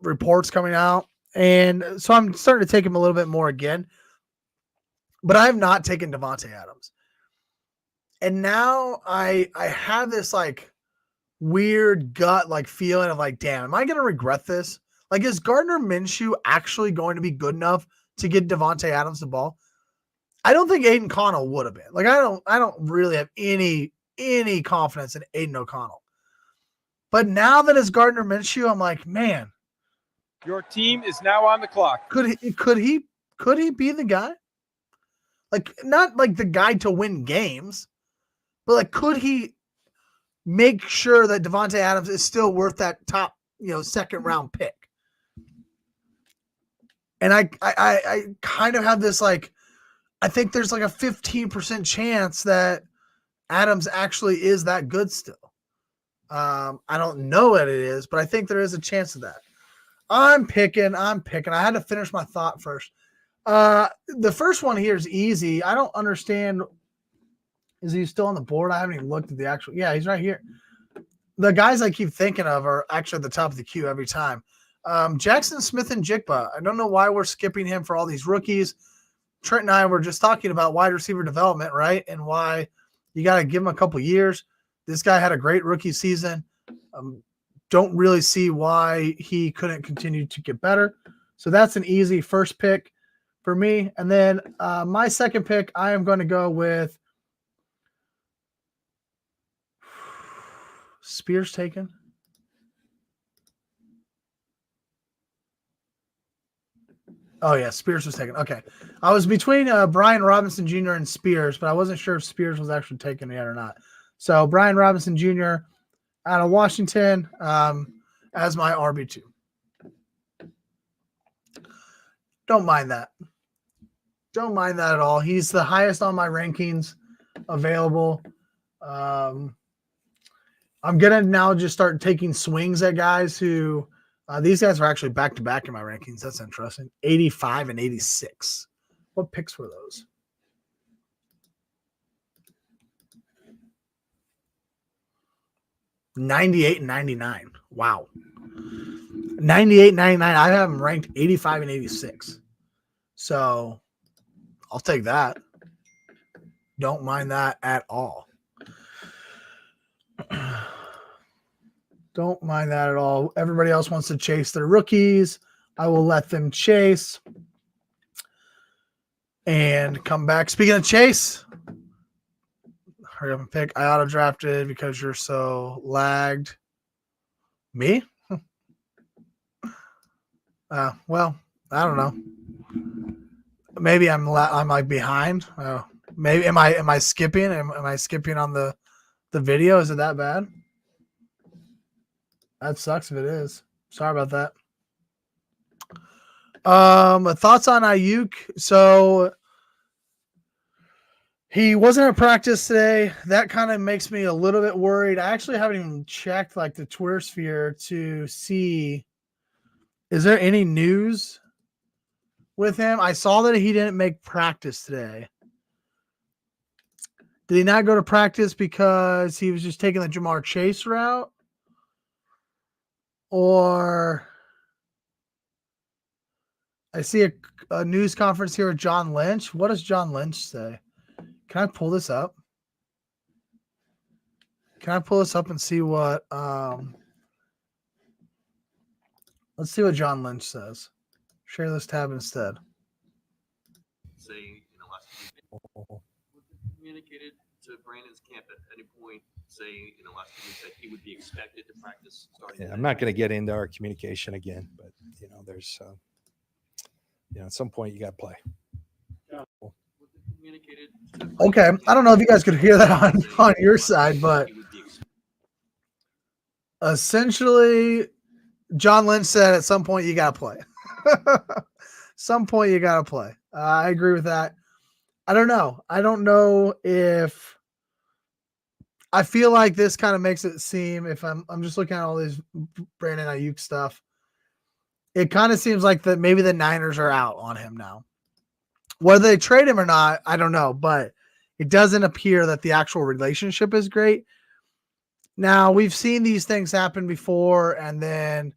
Speaker 1: reports coming out. And so I'm starting to take him a little bit more again. But I have not taken Devontae Adams. And now I have this like weird gut like feeling of like, damn, am I going to regret this? Like, is Gardner Minshew actually going to be good enough to get Devontae Adams the ball? I don't think Aiden O'Connell would have been. Like, I don't really have any confidence in Aiden O'Connell. But now that it's Gardner Minshew, I'm like, man,
Speaker 3: Your team is now on the clock.
Speaker 1: could he be the guy? Like, not like the guy to win games, but like, could he make sure that Devontae Adams is still worth that top, second round pick? And I kind of have this like, I think there's like a 15% chance that Adams actually is that good still. I don't know what it is, but I think there is a chance of that. I'm picking. I had to finish my thought first. The first one here is easy. I don't understand. Is he still on the board? I haven't even looked at the actual. Yeah, he's right here. The guys I keep thinking of are actually at the top of the queue every time. Jackson Smith and Jigba. I don't know why we're skipping him for all these rookies. Trent and I were just talking about wide receiver development, right? And why you got to give him a couple years. This guy had a great rookie season. Don't really see why he couldn't continue to get better. So that's an easy first pick for me. And then my second pick, I am going to go with Spears taken. Oh, yeah, Spears was taken. Okay. I was between Brian Robinson Jr. and Spears, but I wasn't sure if Spears was actually taken yet or not. So Brian Robinson Jr. out of Washington as my RB2. Don't mind that. Don't mind that at all. He's the highest on my rankings available. I'm going to now just start taking swings at guys who these guys are actually back-to-back in my rankings. That's interesting. 85 and 86. What picks were those? $98 and 99. Wow. 98 and 99. I have them ranked 85 and 86. So I'll take that. Don't mind that at all. Don't mind that at all. Everybody else wants to chase their rookies. I will let them chase and come back. Speaking of chase, hurry up and pick. I auto-drafted because you're so lagged. Me? Well, I don't know. Maybe I'm like behind. Maybe am I skipping? Am I skipping on the video? Is it that bad? That sucks if it is. Sorry about that. Thoughts on Ayuk? So he wasn't at practice today. That kind of makes me a little bit worried. I actually haven't even checked like the Twitter sphere to see, is there any news with him? I saw that he didn't make practice today. Did he not go to practice because he was just taking the Jamar Chase route? Or I see a news conference here with John Lynch. What does John Lynch say? Can I pull this up? Can I pull this up and see what let's see what John Lynch says. Share this tab instead.
Speaker 4: Say, communicated to Brandon's camp at any point, say, last week that he would be expected to practice starting.
Speaker 5: Yeah, I'm not going to get into our communication again, but there's, at some point you got to play.
Speaker 1: Okay, I don't know if you guys could hear that on your side, but essentially, John Lynch said at some point you got to play. Some point you got to play. I agree with that. I don't know. I don't know if I feel like this kind of makes it seem, if I'm just looking at all these Brandon Ayuk stuff, it kind of seems like that maybe the Niners are out on him now. Whether they trade him or not, I don't know, but it doesn't appear that the actual relationship is great. Now, we've seen these things happen before, and then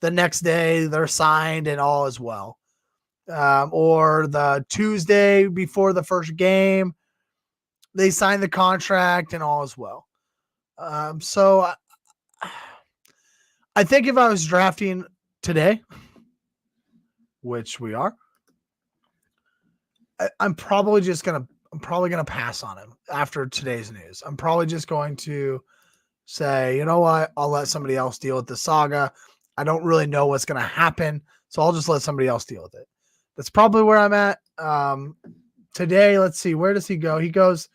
Speaker 1: the next day they're signed and all is well. Or the Tuesday before the first game, they sign the contract and all is well. So I think if I was drafting today, which we are, I'm probably gonna pass on him after today's news. I'm probably just going to say, you know what, I'll let somebody else deal with the saga. I don't really know what's gonna happen, so I'll just let somebody else deal with it. That's probably where I'm at. Today, let's see, where does he go? He goes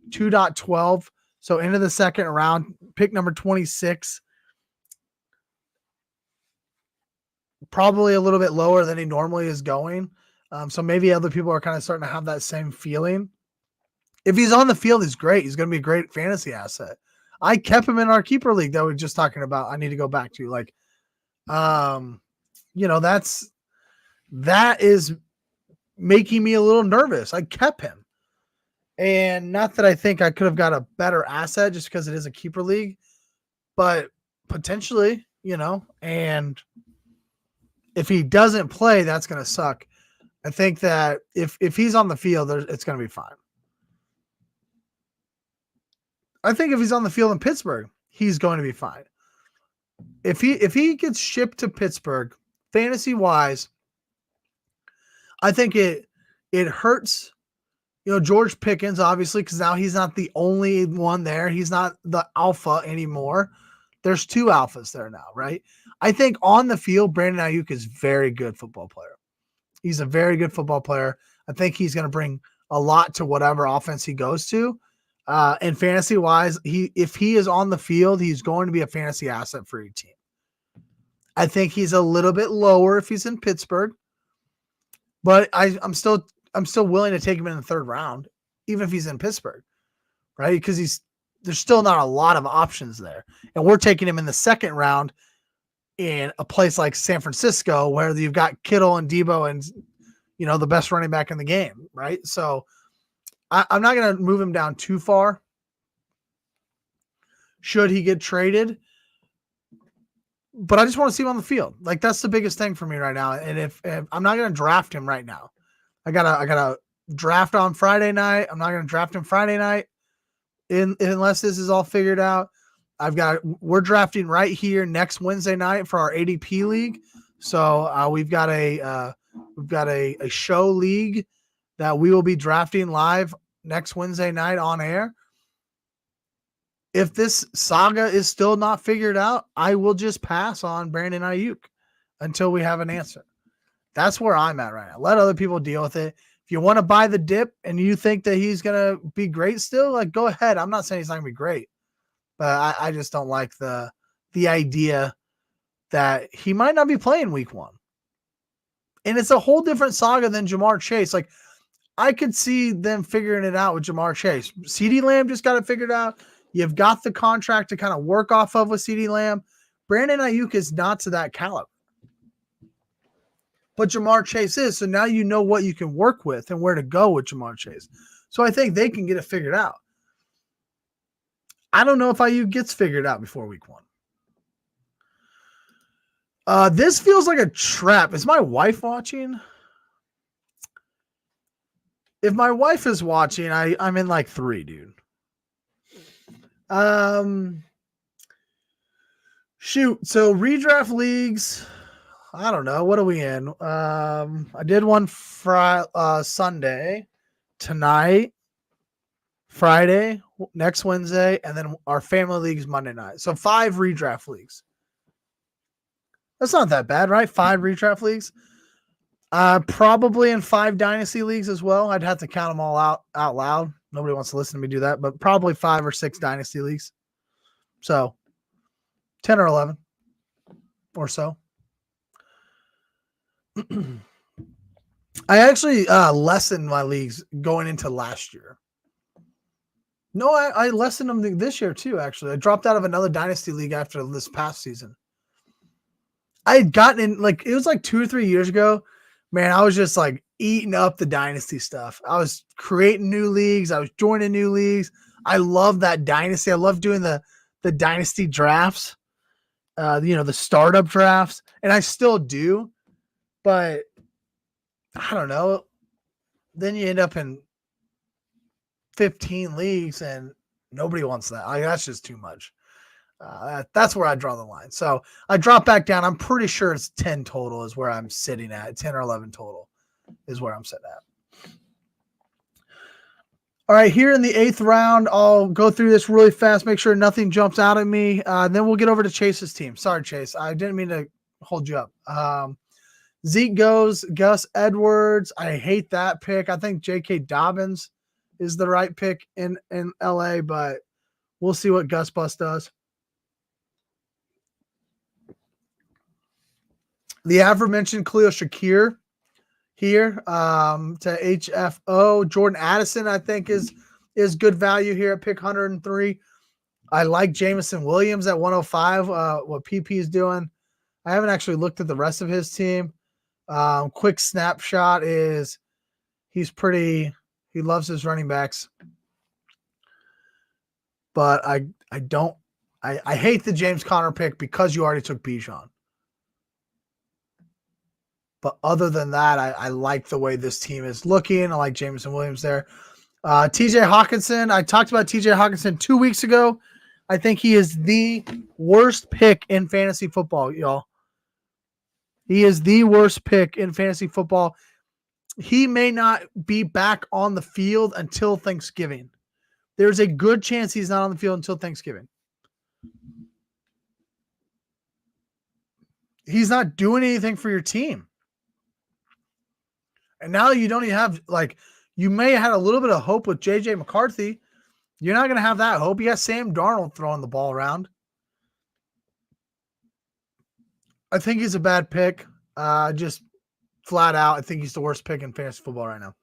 Speaker 1: 2.12. So into the second round, pick number 26. Probably a little bit lower than he normally is going. So maybe other people are kind of starting to have that same feeling. If he's on the field, he's great. He's going to be a great fantasy asset. I kept him in our keeper league that we were just talking about. I need to go back to that is making me a little nervous. I kept him. And not that I think I could have got a better asset just because it is a keeper league, but potentially, and if he doesn't play, that's going to suck. I think that if he's on the field, it's going to be fine. I think if he's on the field in Pittsburgh, he's going to be fine. If he gets shipped to Pittsburgh, fantasy wise, I think it hurts, George Pickens, obviously, because now he's not the only one there. He's not the alpha anymore. There's two alphas there now, right? I think on the field, Brandon Ayuk is a very good football player. He's a very good football player. I think he's going to bring a lot to whatever offense he goes to. And fantasy wise, if he is on the field, he's going to be a fantasy asset for your team. I think he's a little bit lower if he's in Pittsburgh, but I'm still willing to take him in the third round, even if he's in Pittsburgh, right? Because there's still not a lot of options there, and we're taking him in the second round in a place like San Francisco where you've got Kittle and Debo and the best running back in the game, right? So I'm not going to move him down too far. Should he get traded? But I just want to see him on the field. Like, that's the biggest thing for me right now. And if I'm not going to draft him right now, I gotta draft on Friday night. I'm not going to draft him Friday night unless this is all figured out. We're drafting right here next Wednesday night for our ADP league. So we've got a show league that we will be drafting live next Wednesday night on air. If this saga is still not figured out, I will just pass on Brandon Ayuk until we have an answer. That's where I'm at right now. Let other people deal with it. If you want to buy the dip and you think that he's going to be great still, like, go ahead. I'm not saying he's not going to be great, but I just don't like the idea that he might not be playing week 1. And it's a whole different saga than Jamar Chase. Like, I could see them figuring it out with Jamar Chase. CeeDee Lamb just got it figured out. You've got the contract to kind of work off of with CeeDee Lamb. Brandon Ayuk is not to that caliber. But Jamar Chase is. So now you know what you can work with and where to go with Jamar Chase. So I think they can get it figured out. I don't know if Ayuk gets figured out before week 1. This feels like a trap. Is my wife watching? If my wife is watching, I'm in like 3, dude. Shoot. So redraft leagues, I don't know. What are we in? I did one Sunday, tonight, Friday, next Wednesday, and then our family leagues Monday night. So 5 redraft leagues. That's not that bad, right? 5 redraft leagues. Probably in 5 dynasty leagues as well. I'd have to count them all out loud. Nobody wants to listen to me do that, but probably 5 or 6 dynasty leagues. So 10 or 11 or so. I actually lessened my leagues going into last year. No, I lessened them this year too, actually. I dropped out of another dynasty league after this past season. I had gotten in, like, it was like 2 or 3 years ago. Man, I was just like eating up the dynasty stuff. I was creating new leagues. I was joining new leagues. I love that dynasty. I love doing the dynasty drafts, the startup drafts, and I still do. But I don't know. Then you end up in 15 leagues, and nobody wants that. Like, that's just too much. That's where I draw the line. So I drop back down. I'm pretty sure it's 10 total is where I'm sitting at. 10 or 11 total is where I'm sitting at. All right, here in the 8th round, I'll go through this really fast, make sure nothing jumps out at me. Then we'll get over to Chase's team. Sorry, Chase. I didn't mean to hold you up. Zeke goes, Gus Edwards. I hate that pick. I think J.K. Dobbins is the right pick in L.A., but we'll see what Gus Bus does. The aforementioned Khalil Shakir here to HFO. Jordan Addison, I think, is good value here at pick 103. I like Jamison Williams at 105, what PP is doing. I haven't actually looked at the rest of his team. Quick snapshot is he loves his running backs. But I hate the James Conner pick because you already took Bijan. But other than that, I like the way this team is looking. I like Jamison Williams there. TJ Hawkinson. I talked about TJ Hawkinson 2 weeks ago. I think he is the worst pick in fantasy football, y'all. He is the worst pick in fantasy football. He may not be back on the field until Thanksgiving. There's a good chance he's not on the field until Thanksgiving. He's not doing anything for your team. And now you don't even have, like, you may have had a little bit of hope with J.J. McCarthy. You're not going to have that hope. You got Sam Darnold throwing the ball around. I think he's a bad pick. Just flat out, I think he's the worst pick in fantasy football right now.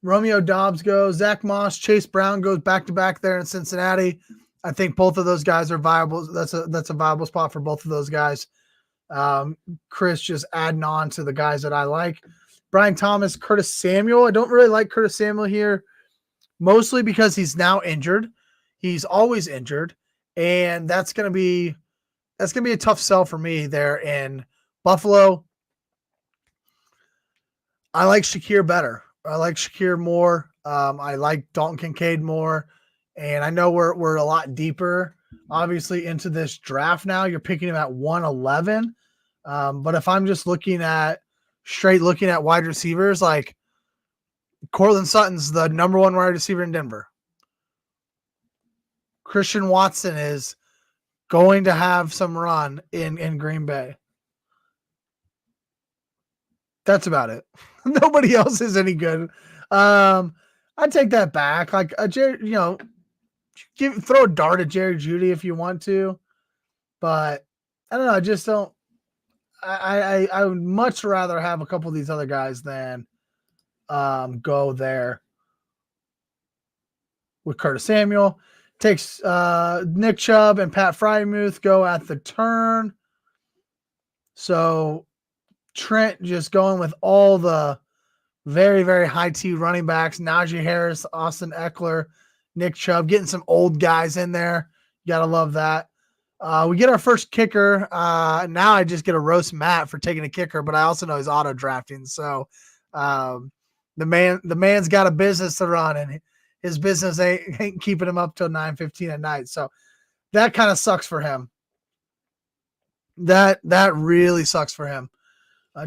Speaker 1: Romeo Dobbs goes. Zach Moss, Chase Brown goes back-to-back there in Cincinnati. I think both of those guys are viable. That's a viable spot for both of those guys. Chris just adding on to the guys that I like. Brian Thomas, Curtis Samuel. I don't really like Curtis Samuel here, mostly because he's now injured. He's always injured, and that's gonna be a tough sell for me there in Buffalo. I like Shakir better. I like Shakir more. I like Dalton Kincaid more, and I know we're a lot deeper, obviously, into this draft now. You're picking him at 111. But if I'm just looking at wide receivers, like Cortland Sutton's the number one wide receiver in Denver. Christian Watson is going to have some run in Green Bay. That's about it. Nobody else is any good. I'd take that back. Like throw a dart at Jerry Jeudy if you want to, but I don't know. I just don't. I would much rather have a couple of these other guys than go there with Curtis Samuel. Takes Nick Chubb and Pat Frymuth go at the turn. So Trent just going with all the very, very high T running backs. Najee Harris, Austin Eckler, Nick Chubb, getting some old guys in there. You got to love that. We get our first kicker. Now I just get a roast Matt for taking a kicker, but I also know he's auto drafting. So the man's got a business to run, and his business ain't keeping him up till 9:15 at night. So that kind of sucks for him. That really sucks for him.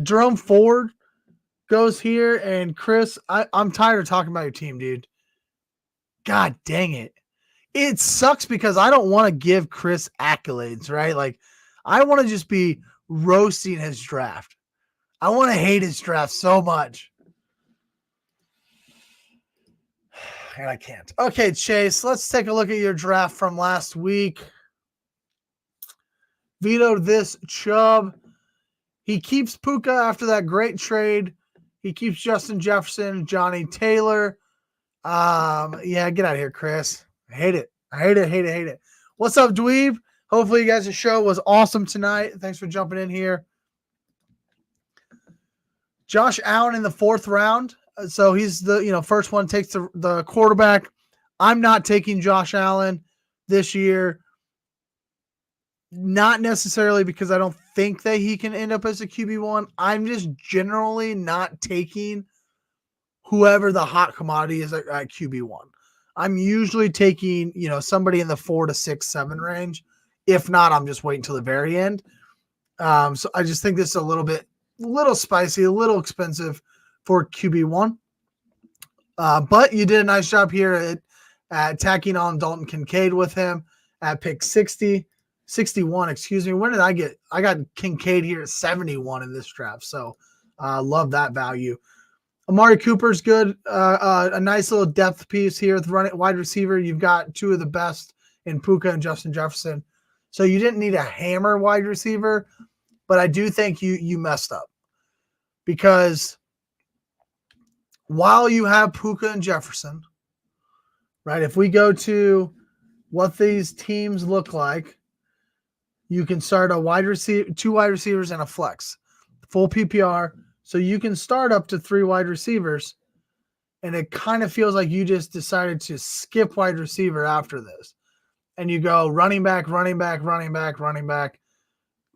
Speaker 1: Jerome Ford goes here, and Chris, I'm tired of talking about your team, dude. God dang it. It sucks because I don't want to give Chris accolades, right? Like, I want to just be roasting his draft. I want to hate his draft so much. And I can't. Okay, Chase, let's take a look at your draft from last week. Vetoed this Chubb. He keeps Puka after that great trade. He keeps Justin Jefferson, Johnny Taylor. Yeah, get out of here, Chris. I hate it. What's up, Dweeb? Hopefully you guys' show was awesome tonight. Thanks for jumping in here. Josh Allen in the 4th round. So he's the first one takes the quarterback. I'm not taking Josh Allen this year. Not necessarily because I don't think that he can end up as a QB1. I'm just generally not taking whoever the hot commodity is at QB1. I'm usually taking, somebody in the 4 to 6, 7 range. If not, I'm just waiting till the very end. So I just think this is a little spicy, a little expensive for QB1. But you did a nice job here at tacking on Dalton Kincaid with him at pick 61, excuse me. When did I get? I got Kincaid here at 71 in this draft. So love that value. Amari Cooper's good. A nice little depth piece here with wide receiver. You've got 2 of the best in Puka and Justin Jefferson. So you didn't need a hammer wide receiver, but I do think you messed up. Because while you have Puka and Jefferson, right, if we go to what these teams look like, you can start a 2 wide receivers and a flex, full PPR. So you can start up to 3 wide receivers, and it kind of feels like you just decided to skip wide receiver after this. And you go running back,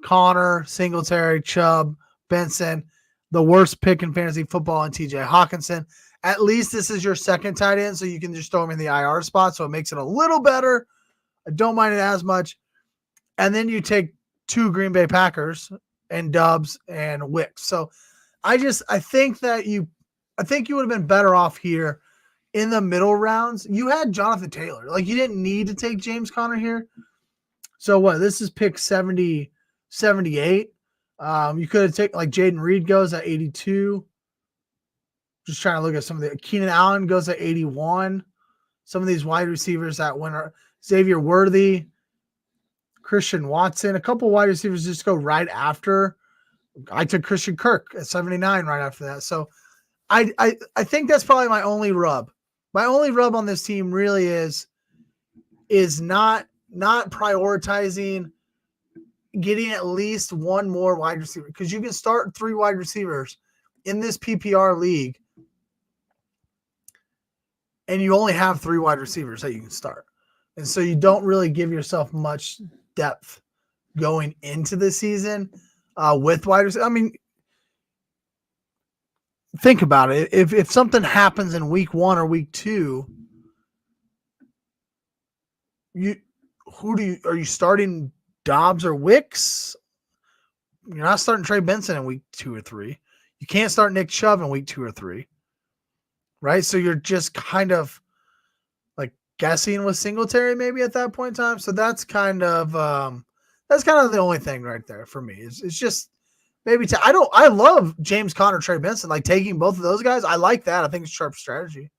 Speaker 1: Connor, Singletary, Chubb, Benson, the worst pick in fantasy football, and TJ Hawkinson. At least this is your second tight end, so you can just throw him in the IR spot, so it makes it a little better. I don't mind it as much. And then you take 2 Green Bay Packers and Dubs and Wicks. So I think you would have been better off here in the middle rounds. You had Jonathan Taylor. Like, you didn't need to take James Conner here. So what? This is pick 70, 78. You could have taken, like, Jaden Reed goes at 82. Just trying to look at some of the – Keenan Allen goes at 81. Some of these wide receivers that went are Xavier Worthy, Christian Watson. A couple wide receivers just go right after. I took Christian Kirk at 79 right after that. So I think that's probably my only rub. My only rub on this team really is not prioritizing getting at least 1 more wide receiver, because you can start 3 wide receivers in this PPR league and you only have 3 wide receivers that you can start. And so you don't really give yourself much depth going into the season with wide receivers. I mean, think about it. If something happens in week 1 or week 2, are you starting Dobbs or Wicks? You're not starting Trey Benson in week 2 or 3. You can't start Nick Chubb in week 2 or 3. Right? So you're just kind of like guessing with Singletary maybe at that point in time. So that's kind of the only thing right there for me. It's just maybe I love James Conner, Trey Benson, like taking both of those guys. I like that. I think it's a sharp strategy.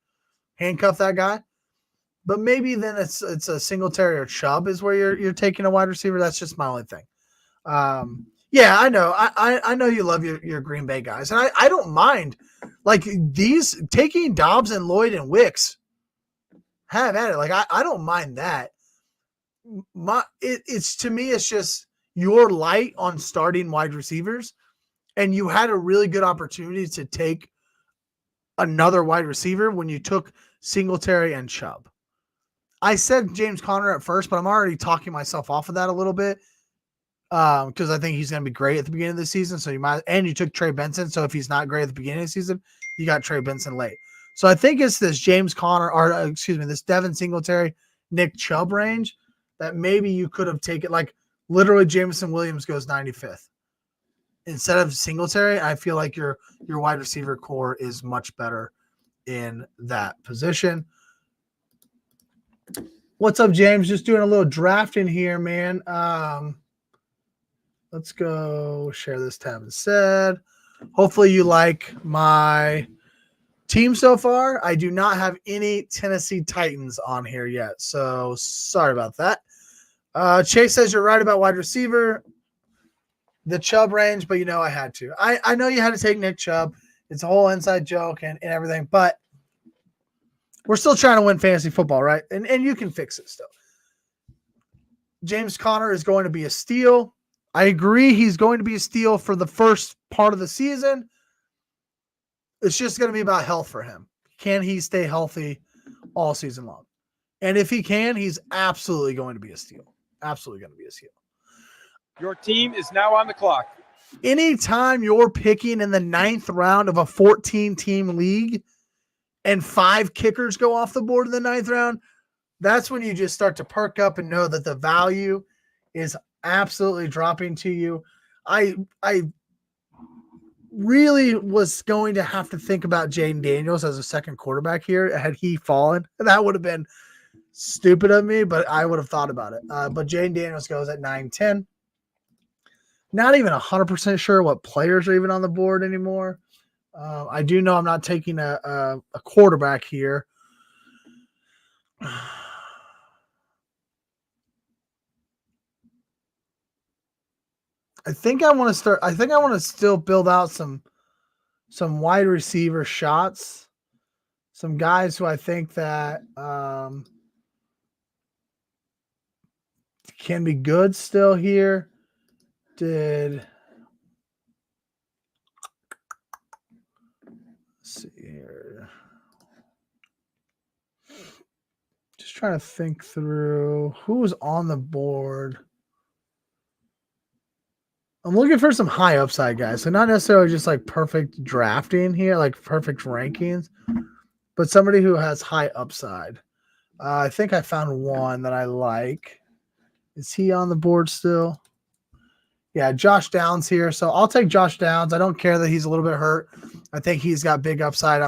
Speaker 1: Handcuff that guy. But maybe then it's a Singletary or Chubb is where you're taking a wide receiver. That's just my only thing. Yeah, I know. I know you love your Green Bay guys, and I don't mind like these taking Dobbs and Lloyd and Wicks. Have at it. Like I don't mind that. It's to me, it's just you're light on starting wide receivers, and you had a really good opportunity to take another wide receiver when you took Singletary and Chubb. I said James Conner at first, but I'm already talking myself off of that a little bit because I think he's going to be great at the beginning of the season. So you took Trey Benson. So if he's not great at the beginning of the season, you got Trey Benson late. So I think it's this this Devin Singletary, Nick Chubb range that maybe you could have taken. Like literally, Jameson Williams goes 95th instead of Singletary. I feel like your wide receiver core is much better in that position. What's up, James? Just doing a little drafting here, man. Let's go share this tab instead. Hopefully you like my team so far. I do not have any Tennessee Titans on here yet, so sorry about that. Chase says you're right about wide receiver, the Chubb range, but I had to. I know you had to take Nick Chubb. It's a whole inside joke and everything, but we're still trying to win fantasy football, right? And you can fix it still. James Conner is going to be a steal. I agree he's going to be a steal for the first part of the season. It's just going to be about health for him. Can he stay healthy all season long? And if he can, he's absolutely going to be a steal. Absolutely going to be a steal.
Speaker 3: Your team is now on the clock.
Speaker 1: Anytime you're picking in the 9th round of a 14-team league and 5 kickers go off the board in the 9th round, that's when you just start to perk up and know that the value is absolutely dropping to you. I really was going to have to think about Jaden Daniels as a second quarterback here. Had he fallen, that would have been stupid of me, but I would have thought about it. But Jaden Daniels goes at 9-10. Not even 100% sure what players are even on the board anymore. I do know I'm not taking a quarterback here. I think I want to still build out some wide receiver shots. Some guys who I think that can be good still here. Let's see here. Just trying to think through who was on the board. I'm looking for some high upside guys. So not necessarily just like perfect drafting here, like perfect rankings, but somebody who has high upside. I think I found one that I like. Is he on the board still? Yeah, Josh Downs here. So I'll take Josh Downs. I don't care that he's a little bit hurt. I think he's got big upside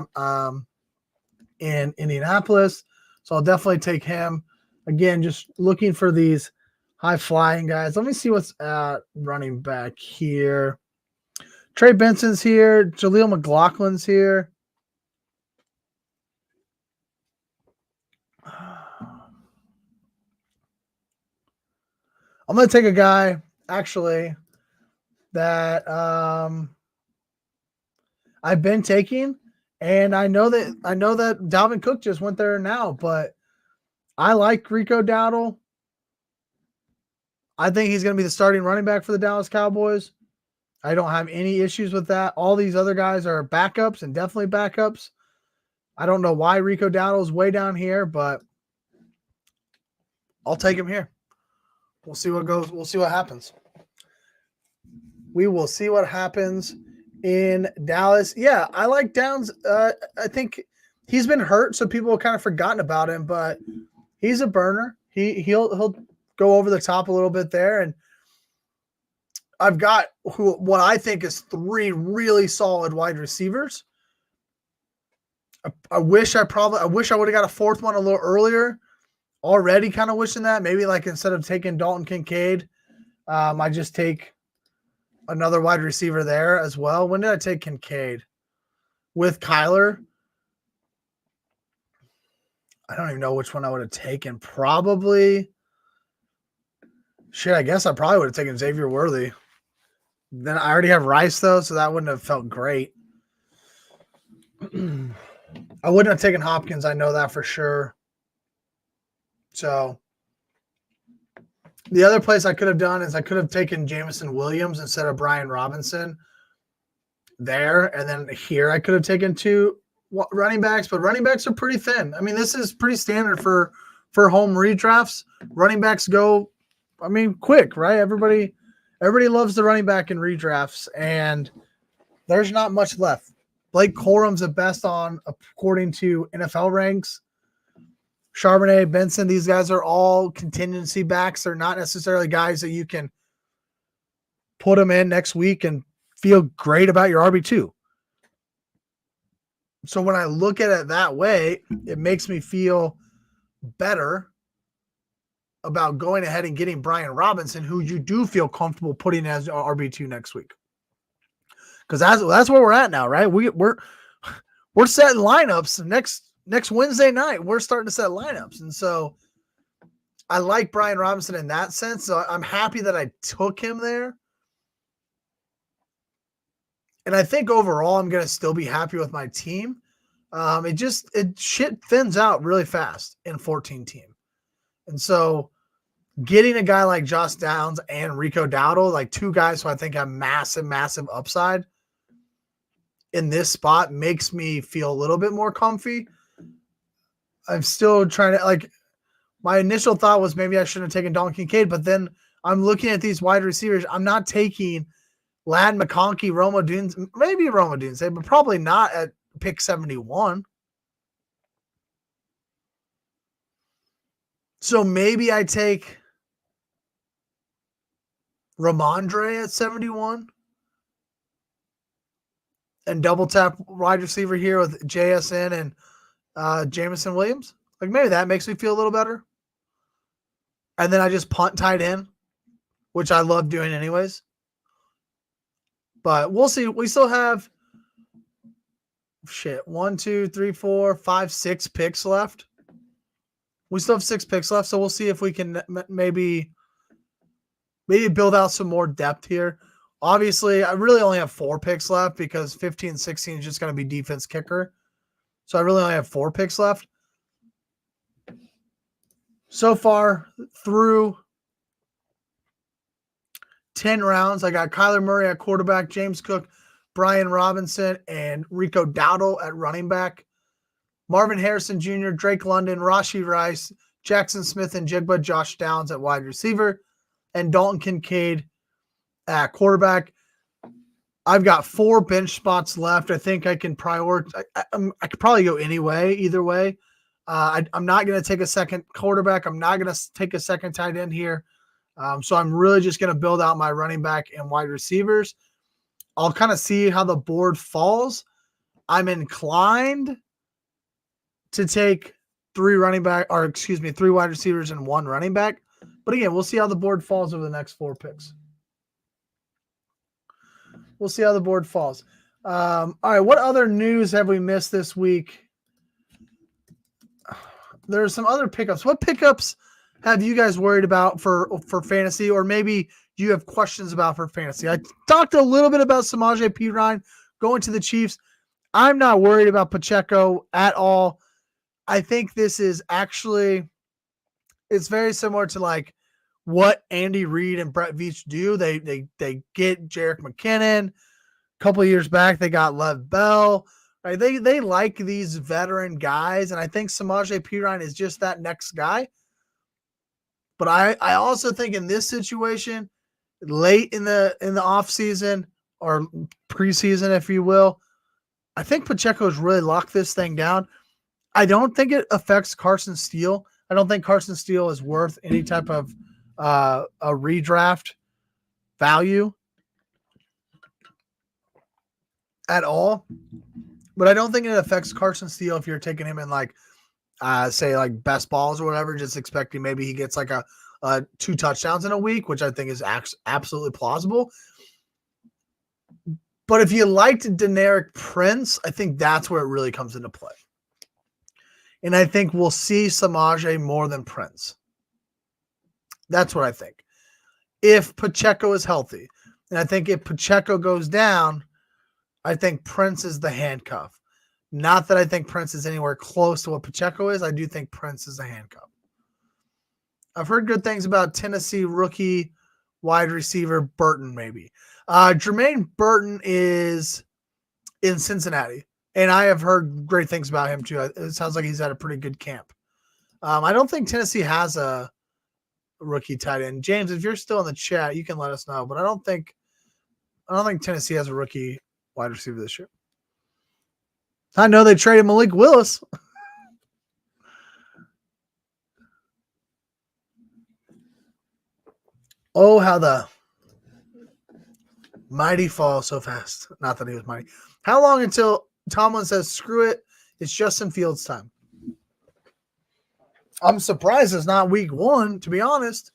Speaker 1: in Indianapolis. So I'll definitely take him. Again, just looking for these high-flying guys. Let me see what's at running back here. Trey Benson's here. Jaleel McLaughlin's here. I'm going to take a guy, actually, that I've been taking, and I know that Dalvin Cook just went there now, but I like Rico Dowdle. I think he's going to be the starting running back for the Dallas Cowboys. I don't have any issues with that. All these other guys are backups and definitely backups. I don't know why Rico Dowdle is way down here, but I'll take him here. We'll see what goes. We'll see what happens. We will see what happens in Dallas. Yeah, I like Downs. I think he's been hurt, so people have kind of forgotten about him, but he's a burner. He'll go over the top a little bit there. And I've got what I think is 3 really solid wide receivers. I wish I would have got a 4th one a little earlier. Already kind of wishing that. Maybe like instead of taking Dalton Kincaid, I just take another wide receiver there as well. When did I take Kincaid? With Kyler? I don't even know which one I would have taken. Probably. Shit, I guess I probably would have taken Xavier Worthy. Then I already have Rice, though, so that wouldn't have felt great. I wouldn't have taken Hopkins. I know that for sure. So the other place I could have done is I could have taken Jameson Williams instead of Brian Robinson there. And then here I could have taken 2 running backs, but running backs are pretty thin. I mean, this is pretty standard for home redrafts. Running backs go, quick, right? Everybody loves the running back in redrafts, and there's not much left. Blake Corum's the best according to NFL ranks. Charbonnet, Benson, these guys are all contingency backs. They're not necessarily guys that you can put them in next week and feel great about your RB2. So when I look at it that way, it makes me feel better about going ahead and getting Brian Robinson, who you do feel comfortable putting as RB2 next week. Because that's where we're at now, right? We're setting lineups next Wednesday night. We're starting to set lineups. And so I like Brian Robinson in that sense. So I'm happy that I took him there. And I think overall I'm going to still be happy with my team. Shit thins out really fast in 14 team. And so getting a guy like Josh Downs and Rico Dowdle, like two guys who I think have massive, massive upside in this spot, makes me feel a little bit more comfy. I'm still trying to, like, my initial thought was maybe I shouldn't have taken Dalton Kincaid, but then I'm looking at these wide receivers. I'm not taking Ladd McConkey, Roma Dunes, maybe Roma Dunes, but probably not at pick 71. So maybe I take Ramondre at 71 and double tap wide receiver here with JSN and Jameson Williams. Like maybe that makes me feel a little better. And then I just punt tight end, which I love doing anyways. But we'll see. We still have 1, 2, 3, 4, 5, 6 picks left. We still have 6 picks left, so we'll see if we can maybe build out some more depth here. Obviously, I really only have 4 picks left because 15 and 16 is just going to be defense kicker. So I really only have 4 picks left. So far through 10 rounds, I got Kyler Murray at quarterback, James Cook, Brian Robinson, and Rico Dowdle at running back. Marvin Harrison Jr., Drake London, Rashee Rice, Jackson Smith and Jigba, Josh Downs at wide receiver, and Dalton Kincaid at quarterback. I've got 4 bench spots left. I think I can prioritize. I could probably go either way. I'm not going to take a second quarterback. I'm not going to take a second tight end here. So I'm really just going to build out my running back and wide receivers. I'll kind of see how the board falls. I'm inclined to take 3 wide receivers and 1 running back. But again, we'll see how the board falls over the next 4 picks. We'll see how the board falls. All right, what other news have we missed this week? There are some other pickups. What pickups have you guys worried about for fantasy, or maybe you have questions about for fantasy? I talked a little bit about Samaje Perine going to the Chiefs. I'm not worried about Pacheco at all. I think this is actually, it's very similar to like what Andy Reid and Brett Veach do. They get Jerick McKinnon. A couple of years back, they got Lev Bell. Right? They like these veteran guys, and I think Samaje Perine is just that next guy. But I also think in this situation, late in the offseason or preseason, if you will, I think Pacheco's really locked this thing down. I don't think it affects Carson Steele. I don't think Carson Steele is worth any type of a redraft value at all. But I don't think it affects Carson Steele if you're taking him in like, say like best balls or whatever, just expecting maybe he gets like a 2 touchdowns in a week, which I think is absolutely plausible. But if you liked Deneric Prince, I think that's where it really comes into play. And I think we'll see Samaje more than Prince. That's what I think. If Pacheco is healthy, and I think if Pacheco goes down, I think Prince is the handcuff. Not that I think Prince is anywhere close to what Pacheco is. I do think Prince is a handcuff. I've heard good things about Tennessee rookie wide receiver Burton, maybe. Jermaine Burton is in Cincinnati, and I have heard great things about him too. It sounds like he's at a pretty good camp. I don't think Tennessee has a rookie tight end. James, if you're still in the chat, you can let us know. But I don't think Tennessee has a rookie wide receiver this year. I know they traded Malik Willis. Oh, how the mighty fall so fast. Not that he was mighty. How long until Tomlin says, screw it, it's Justin Fields' time? I'm surprised it's not week 1, to be honest.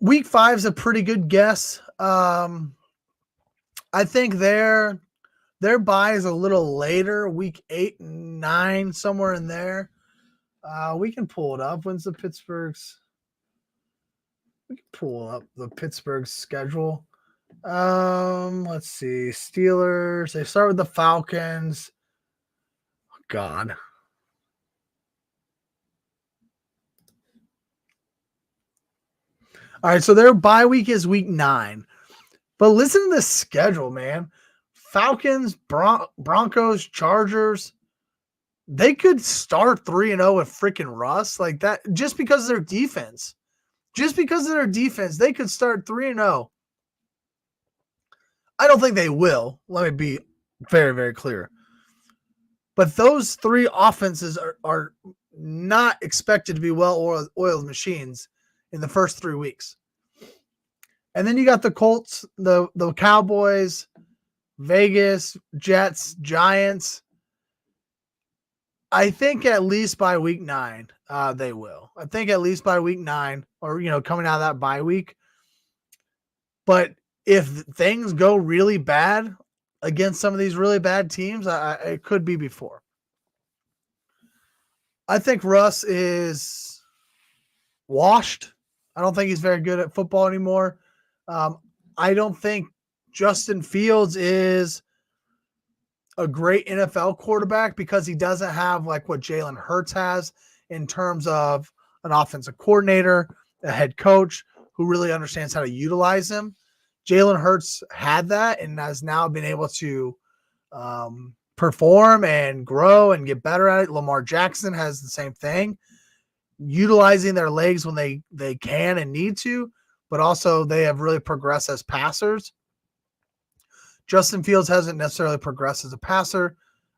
Speaker 1: Week 5 is a pretty good guess. I think their bye is a little later, week 8 and 9, somewhere in there. We can pull it up. When's the Pittsburgh's? We can pull up the Pittsburgh schedule. Let's see. Steelers. They start with the Falcons. Oh, God. All right, so their bye week is week 9. But listen to this schedule, man. Falcons, Broncos, Chargers. They could start 3-0 with freaking Russ like that just because of their defense. Just because of their defense, they could start 3-0. I don't think they will. Let me be very, very clear. But those 3 offenses are not expected to be well-oiled machines in the first 3 weeks. And then you got the Colts, the Cowboys, Vegas, Jets, Giants. I think at least by week 9, they will. I think at least by week 9 or, coming out of that bye week. But if things go really bad against some of these really bad teams, it could be before. I think Russ is washed. I don't think he's very good at football anymore. I don't think Justin Fields is a great NFL quarterback because he doesn't have like what Jalen Hurts has in terms of an offensive coordinator, a head coach who really understands how to utilize him. Jalen Hurts had that and has now been able to perform and grow and get better at it. Lamar Jackson has the same thing, utilizing their legs when they can and need to, but also they have really progressed as passers. Justin Fields hasn't necessarily progressed as a passer,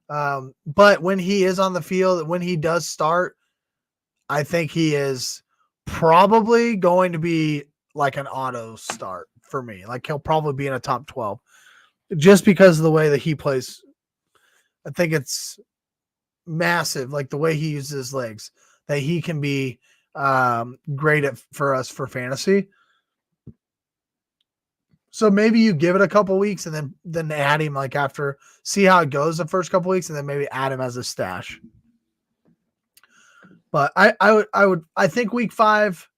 Speaker 1: but when he is on the field, when he does start, I think he is probably going to be like an auto start for me. Like he'll probably be in a top 12 just because of the way that he plays. I think it's massive, like the way he uses his legs, that he can be great for us for fantasy. So maybe you give it a couple weeks and then add him like after, see how it goes the first couple weeks, and then maybe add him as a stash. But I think week 5,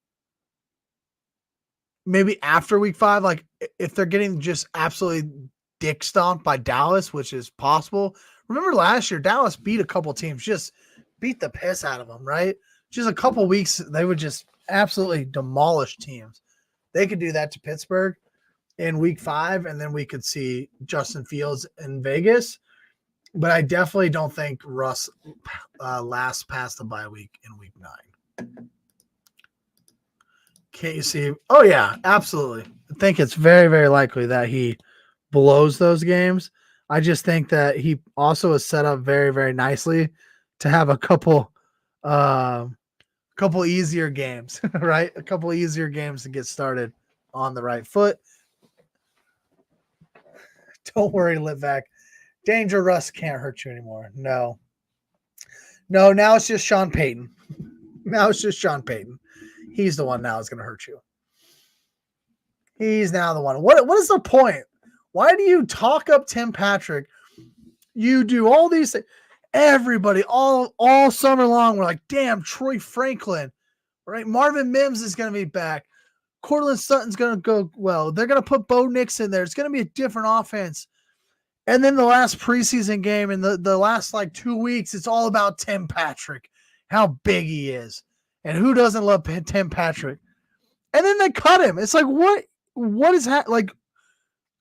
Speaker 1: maybe after week 5, like if they're getting just absolutely dick stomped by Dallas, which is possible. Remember last year, Dallas beat a couple teams, just beat the piss out of them, right? Just a couple weeks, they would just absolutely demolish teams. They could do that to Pittsburgh in week 5, and then we could see Justin Fields in Vegas. But I definitely don't think Russ lasts past the bye week in week 9. Can't you see? Oh, yeah, absolutely. I think it's very, very likely that he blows those games. I just think that he also is set up very, very nicely to have a couple easier games, right? A couple easier games to get started on the right foot. Don't worry, Litvak. Danger Russ can't hurt you anymore. No, now it's just Sean Payton. Now it's just Sean Payton. He's the one now is going to hurt you. He's now the one. What is the point? Why do you talk up Tim Patrick? You do all these things. Everybody, all summer long, we're like, damn, Troy Franklin, right? Marvin Mims is going to be back. Cortland Sutton's going to go well. They're going to put Bo Nix in there. It's going to be a different offense. And then the last preseason game and the last like 2 weeks, it's all about Tim Patrick, how big he is. And who doesn't love Tim Patrick? And then they cut him. It's like, what is that? Like,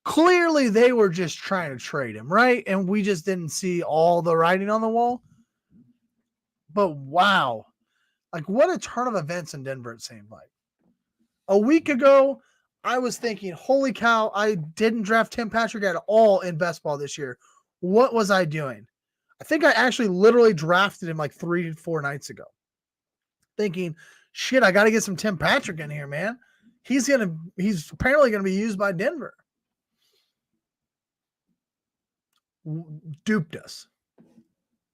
Speaker 1: clearly they were just trying to trade him, right? And we just didn't see all the writing on the wall. But wow. Like, what a turn of events in Denver it seemed like. A week ago, I was thinking, holy cow, I didn't draft Tim Patrick at all in best ball this year. What was I doing? I think I actually literally drafted him like 3-4 nights ago. Thinking, shit, I got to get some Tim Patrick in here, man. He's apparently going to be used by Denver. Duped us.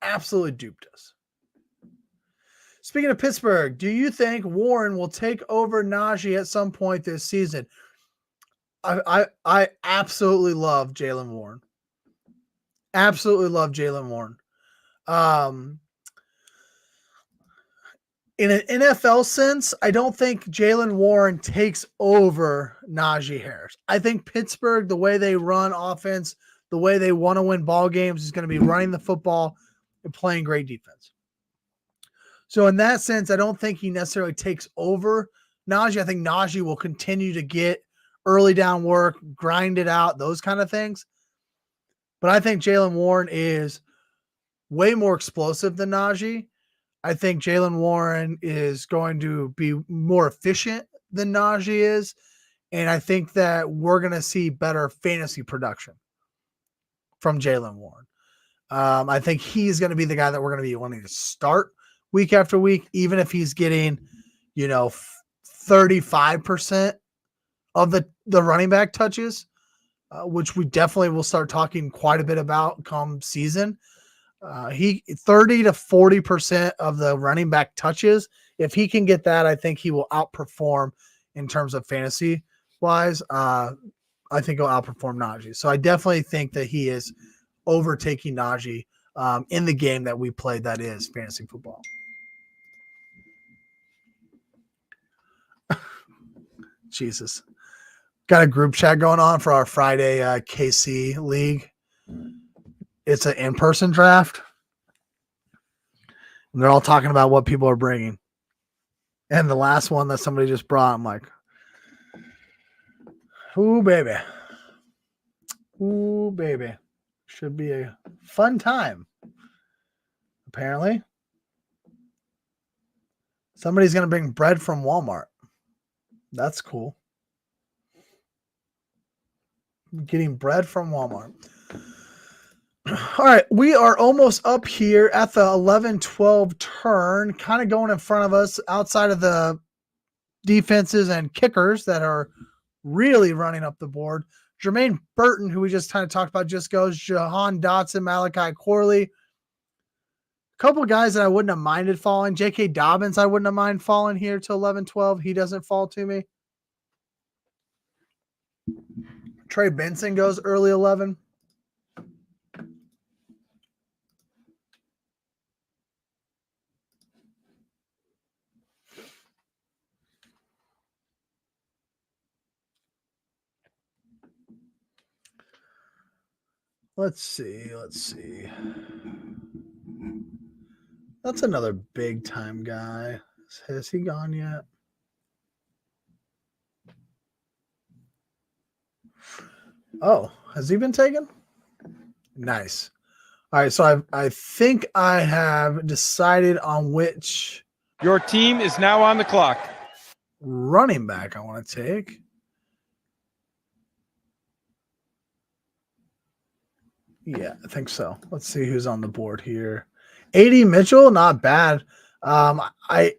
Speaker 1: Absolutely duped us. Speaking of Pittsburgh, do you think Warren will take over Najee at some point this season? I absolutely love Jaylen Warren. Absolutely love Jaylen Warren. In an NFL sense, I don't think Jaylen Warren takes over Najee Harris. I think Pittsburgh, the way they run offense, the way they want to win ball games, is going to be running the football and playing great defense. So in that sense, I don't think he necessarily takes over Najee. I think Najee will continue to get early down work, grind it out, those kind of things. But I think Jaylen Warren is way more explosive than Najee. I think Jaylen Warren is going to be more efficient than Najee is. And I think that we're going to see better fantasy production from Jaylen Warren. I think he's going to be the guy that we're going to be wanting to start week after week, even if he's getting, 35% of the running back touches, which we definitely will start talking quite a bit about come season. He 30 to 40% of the running back touches. If he can get that, I think he will outperform in terms of fantasy wise. I think he'll outperform Najee. So I definitely think that he is overtaking Najee in the game that we played, that is fantasy football. Jesus. Got a group chat going on for our Friday KC league. It's an in-person draft. And they're all talking about what people are bringing. And the last one that somebody just brought, I'm like, ooh, baby. Ooh, baby. Should be a fun time. Apparently. Somebody's going to bring bread from Walmart. That's cool. Getting bread from Walmart. All right, we are almost up here at the 11-12 turn, kind of going in front of us outside of the defenses and kickers that are really running up the board. Jermaine Burton, who we just kind of talked about, just goes. Jahan Dotson, Malachi Corley. A couple of guys that I wouldn't have minded falling. J.K. Dobbins, I wouldn't have minded falling here to 11-12. He doesn't fall to me. Trey Benson goes early 11. Let's see. That's another big time guy. Has he gone yet? Oh, has he been taken? Nice. All right, so I think I have decided on which
Speaker 3: Your team is now on the clock.
Speaker 1: running back I want to take. Yeah, I think so. Let's see who's on the board here. AD Mitchell, not bad. I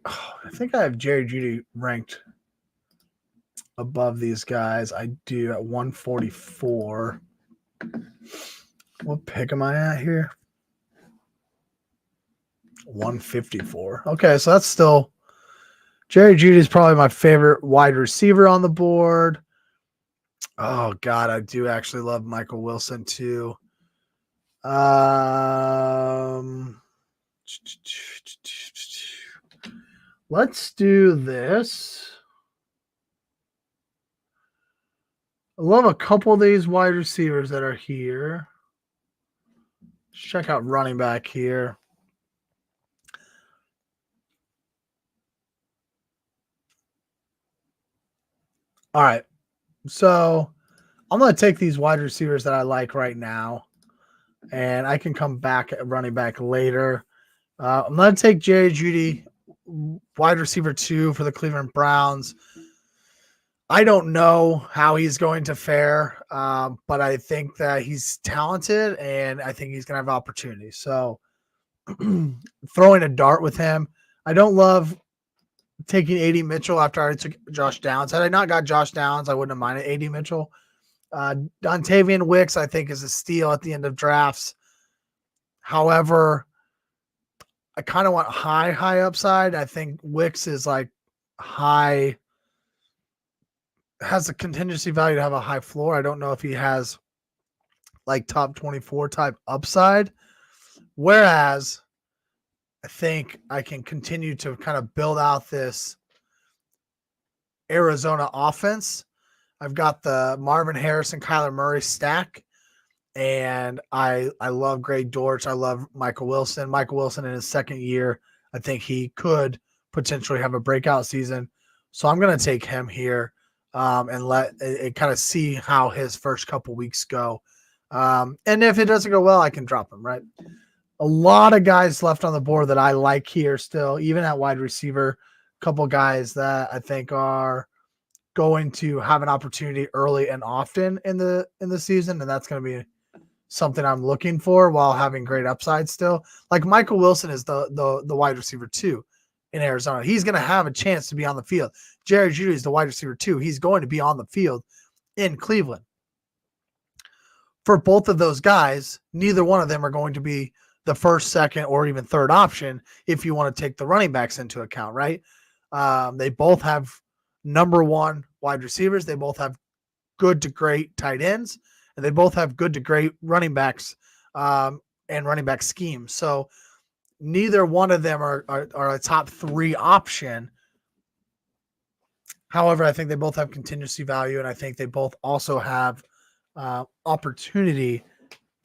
Speaker 1: think I have Jerry Jeudy ranked above these guys. I do at 144. What pick am I at here? 154. Okay, so that's still Jerry Jeudy is probably my favorite wide receiver on the board. Oh God, I do actually love Michael Wilson too. Let's do this. I love a couple of these wide receivers that are here. Let's check out running back here. All right. So I'm going to take these wide receivers that I like right now, and I can come back at running back later. I'm going to take Jerry Jeudy, wide receiver 2 for the Cleveland Browns. I don't know how he's going to fare, but I think that he's talented, and I think he's going to have opportunities. So throwing a dart with him. I don't love taking AD Mitchell after I took Josh Downs. Had I not got Josh Downs, I wouldn't have minded AD Mitchell. Dontavian Wicks, I think, is a steal at the end of drafts. However, I kind of want high upside. I think Wicks is like high, has a contingency value to have a high floor. I don't know if he has like top 24 type upside. Whereas I think I can continue to kind of build out this Arizona offense. I've got the Marvin Harrison, Kyler Murray stack, and I love Greg Dortch. I love Michael Wilson. Michael Wilson in his second year, I think he could potentially have a breakout season. So I'm going to take him here and let it kind of see how his first couple weeks go. And if it doesn't go well, I can drop him, right? A lot of guys left on the board that I like here still, even at wide receiver. A couple guys that I think are going to have an opportunity early and often in the season, and that's going to be something I'm looking for while having great upside still. Like Michael Wilson is the wide receiver 2 in Arizona. He's going to have a chance to be on the field. Jerry Jeudy is the wide receiver 2. He's going to be on the field in Cleveland. For both of those guys, neither one of them are going to be the first, second, or even third option if you want to take the running backs into account, right? They both have number 1 wide receivers. They both have good to great tight ends, and they both have good to great running backs and running back schemes. So neither one of them are a top 3 option. However, I think they both have contingency value, and I think they both also have opportunity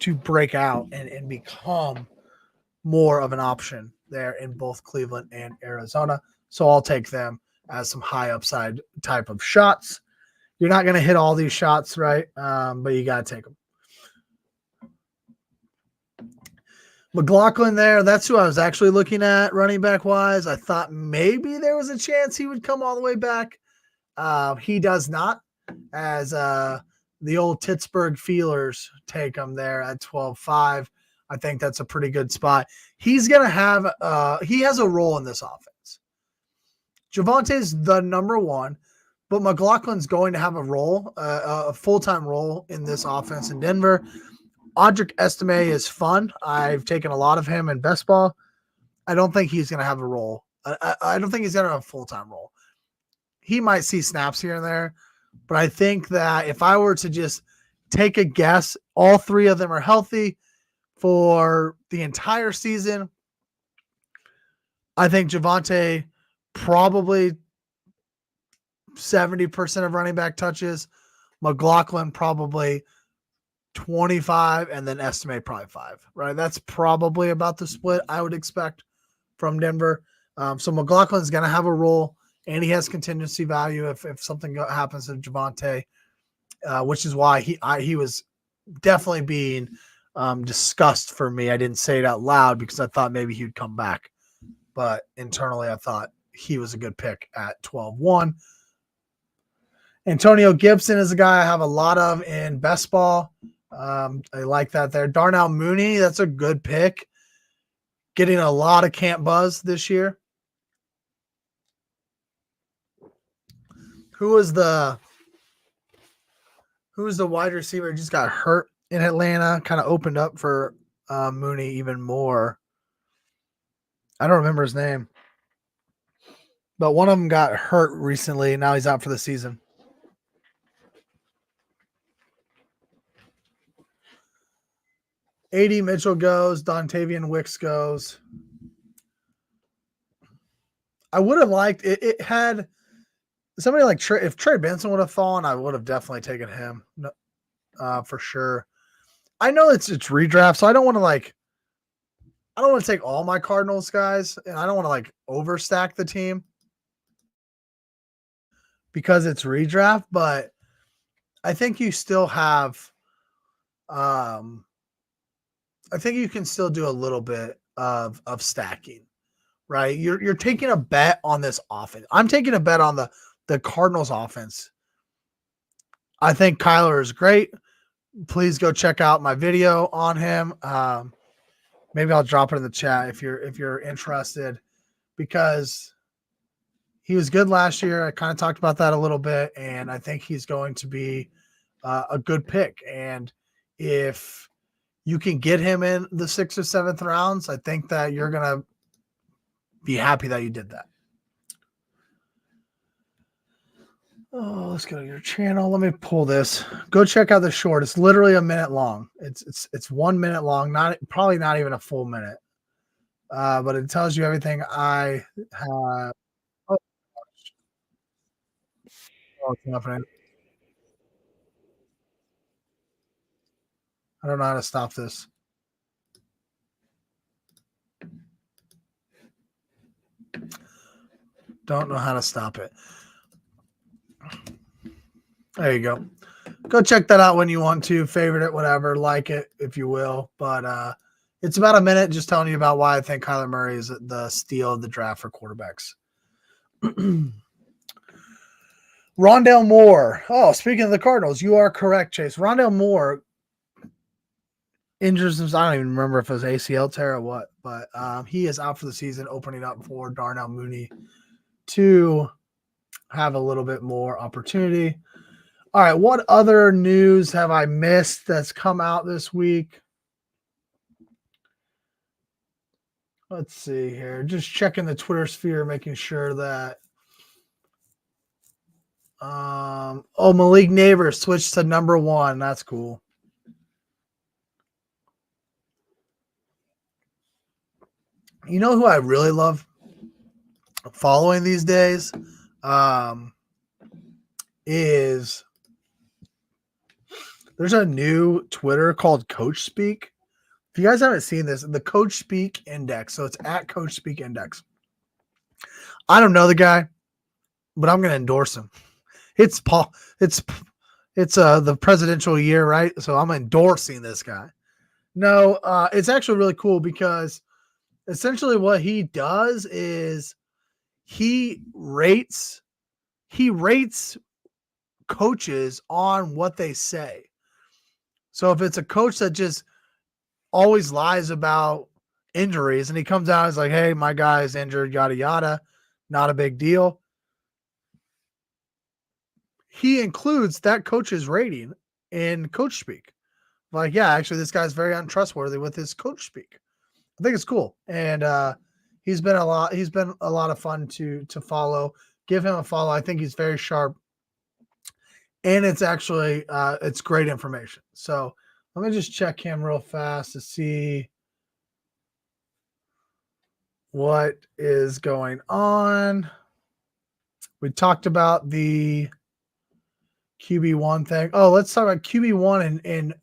Speaker 1: to break out and become more of an option there in both Cleveland and Arizona. So I'll take them as some high upside type of shots. You're not going to hit all these shots, right? But you got to take them. McLaughlin there, that's who I was actually looking at running back wise. I thought maybe there was a chance he would come all the way back. He does not, as the old Pittsburgh Feelers take him there at 12.5. I think that's a pretty good spot. He's going to have he has a role in this offense. Javante's the number 1, but McLaughlin's going to have a role, a full-time role in this offense in Denver. Audric Estime is fun. I've taken a lot of him in best ball. I don't think he's going to have a role. I don't think he's going to have a full-time role. He might see snaps here and there, but I think that if I were to just take a guess, all 3 of them are healthy for the entire season. I think Javonte probably 70% of running back touches. McLaughlin probably 25, and then Estime probably 5, right? That's probably about the split I would expect from Denver. So McLaughlin's going to have a role, and he has contingency value if something happens to Javonte, which is why he was definitely being discussed for me. I didn't say it out loud because I thought maybe he'd come back, but internally I thought he was a good pick at 12.1. Antonio Gibson is a guy I have a lot of in best ball. I like that there. Darnell Mooney, that's a good pick. Getting a lot of camp buzz this year. Who was the wide receiver who just got hurt in Atlanta? Kind of opened up for Mooney even more. I don't remember his name. But one of them got hurt recently. Now he's out for the season. A.D. Mitchell goes. Dontavian Wicks goes. I would have liked it. It had somebody like if Trey Benson would have fallen, I would have definitely taken him for sure. I know it's redraft, so I don't want to take all my Cardinals guys, and I don't want to overstack the team because it's redraft, but I think you still have I think you can still do a little bit of stacking, right? You're taking a bet on this offense. I'm taking a bet on the Cardinals offense. I think Kyler is great. Please go check out my video on him. Maybe I'll drop it in the chat if you're interested, because he was good last year. I kind of talked about that a little bit, and I think he's going to be a good pick. And if you can get him in the 6th or 7th rounds, I think that you're going to be happy that you did that. Oh, let's go to your channel. Let me pull this. Go check out the short. It's literally a minute long. It's 1 minute long, probably not even a full minute. But it tells you everything I have. Oh, what's happening? I don't know how to stop this. Don't know how to stop it. There you go. Go check that out when you want to. Favorite it, whatever. Like it if you will. But it's about a minute just telling you about why I think Kyler Murray is the steal of the draft for quarterbacks. Rondale Moore. Oh, speaking of the Cardinals, you are correct, Chase. Rondale Moore injures himself. I don't even remember if it was ACL tear or what, but he is out for the season, opening up for Darnell Mooney to have a little bit more opportunity. All right, what other news have I missed that's come out this week? Let's see here. Just checking the Twitter sphere, making sure that Malik Neighbors switched to number 1. That's cool. You know who I really love following these days is there's a new Twitter called Coach Speak. If you guys haven't seen this, the Coach Speak Index. So it's at Coach Speak Index. I don't know the guy, but I'm going to endorse him. It's the presidential year, right? So I'm endorsing this guy. No, it's actually really cool because essentially what he does is he rates coaches on what they say. So if it's a coach that just always lies about injuries and he comes out and is like, hey, my guy is injured, yada, yada, not a big deal. He includes that coach's rating in Coach Speak. Like, yeah, actually, this guy's very untrustworthy with his Coach Speak. I think it's cool. And he's been a lot of fun to follow. Give him a follow. I think he's very sharp. And it's actually it's great information. So let me just check him real fast to see what is going on. We talked about the QB1 thing. Oh, let's talk about QB1 in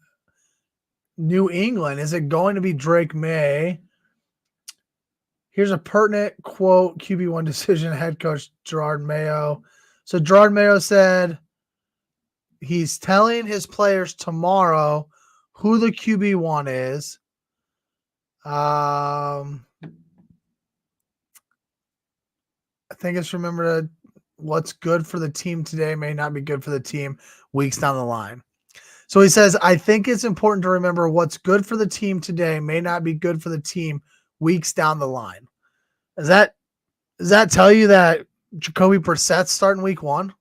Speaker 1: New England. Is it going to be Drake May? Here's a pertinent quote, QB1 decision, head coach Gerard Mayo. So Gerard Mayo said he's telling his players tomorrow who the QB1 is. I think it's remember what's good for the team today may not be good for the team weeks down the line. So he says, I think it's important to remember what's good for the team today may not be good for the team weeks down the line. Does that tell you that Jacoby Brissett's starting week 1?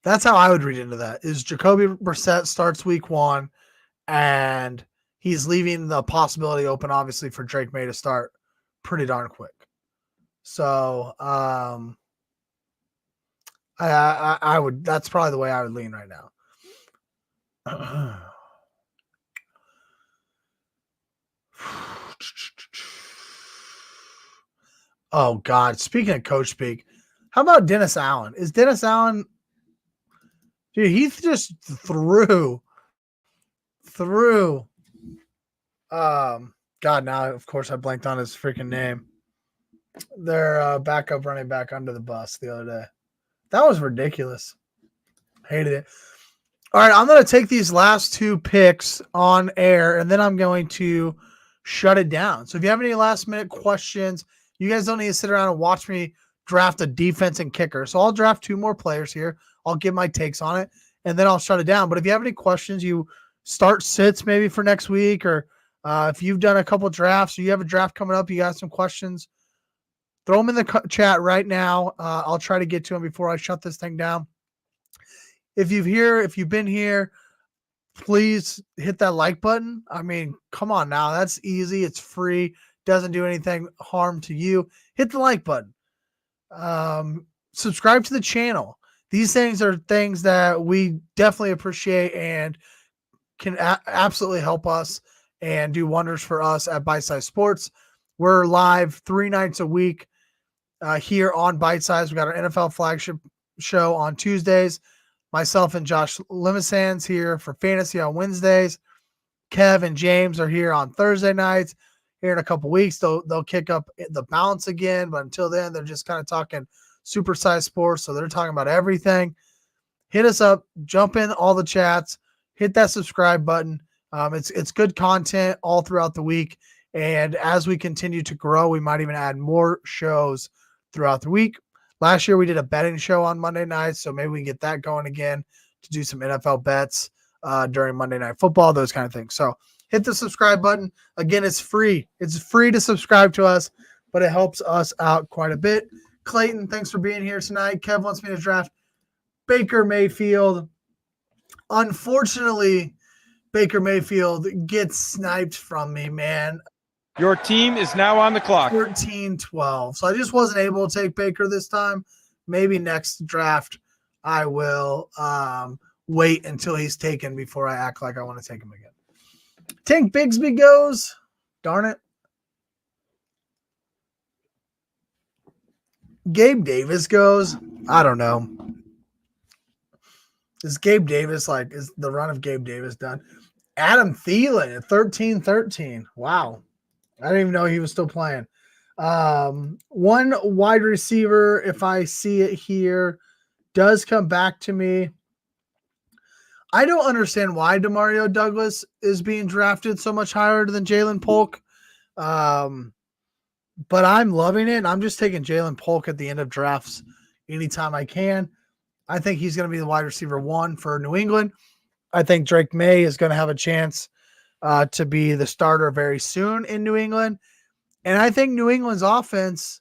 Speaker 1: That's how I would read into that. Is Jacoby Brissett starts week 1 and he's leaving the possibility open, obviously, for Drake May to start pretty darn quick. So I would. That's probably the way I would lean right now. Oh God! Speaking of Coach Speak, how about Dennis Allen? Is Dennis Allen? Dude, he just threw. God, now of course I blanked on his freaking name. Their backup running back under the bus the other day. That was ridiculous. Hated it. All right, I'm going to take these last 2 picks on air, and then I'm going to shut it down. So if you have any last-minute questions, you guys don't need to sit around and watch me draft a defense and kicker. So I'll draft 2 more players here. I'll give my takes on it, and then I'll shut it down. But if you have any questions, you start sits maybe for next week, or if you've done a couple drafts or you have a draft coming up, you got some questions, throw them in the chat right now. I'll try to get to them before I shut this thing down. If you've been here, please hit that like button. I mean, come on now. That's easy. It's free. Doesn't do anything harm to you. Hit the like button. Subscribe to the channel. These things are things that we definitely appreciate and can absolutely help us and do wonders for us at Bite Size Sports. We're live 3 nights a week here on Bite Size. We got our NFL flagship show on Tuesdays. Myself and Josh Limasands here for fantasy on Wednesdays. Kev and James are here on Thursday nights. Here in a couple weeks, they'll kick up the bounce again. But until then, they're just kind of talking super size sports. So they're talking about everything. hit us up, jump in all the chats, hit that subscribe button. It's good content all throughout the week. And as we continue to grow, we might even add more shows throughout the week. Last year, we did a betting show on Monday nights, so maybe we can get that going again to do some NFL bets during Monday Night Football, those kind of things. So hit the subscribe button. Again, it's free. It's free to subscribe to us, but it helps us out quite a bit. Clayton, thanks for being here tonight. Kev wants me to draft Baker Mayfield. Unfortunately, Baker Mayfield gets sniped from me, man.
Speaker 3: Your team is now on the clock.
Speaker 1: 13-12. So I just wasn't able to take Baker this time. Maybe next draft I will wait until he's taken before I act like I want to take him again. Tank Bigsby goes. Darn it. Gabe Davis goes. I don't know. Is Gabe Davis is the run of Gabe Davis done? Adam Thielen at 13-13. Wow. I didn't even know he was still playing. One wide receiver, if I see it here, does come back to me. I don't understand why Demario Douglas is being drafted so much higher than Jalen Polk. But I'm loving it. I'm just taking Jalen Polk at the end of drafts anytime I can. I think he's going to be the wide receiver 1 for New England. I think Drake May is going to have a chance to be the starter very soon in New England. And I think New England's offense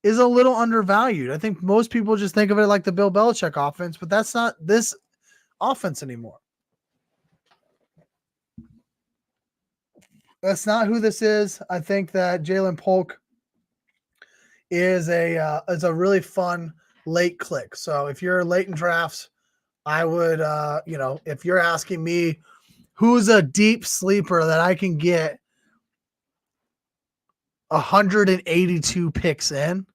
Speaker 1: is a little undervalued. I think most people just think of it like the Bill Belichick offense, but that's not this offense anymore. That's not who this is. I think that Jalen Polk is a really fun late click. So if you're late in drafts, I would, if you're asking me who's a deep sleeper that I can get 182 picks in,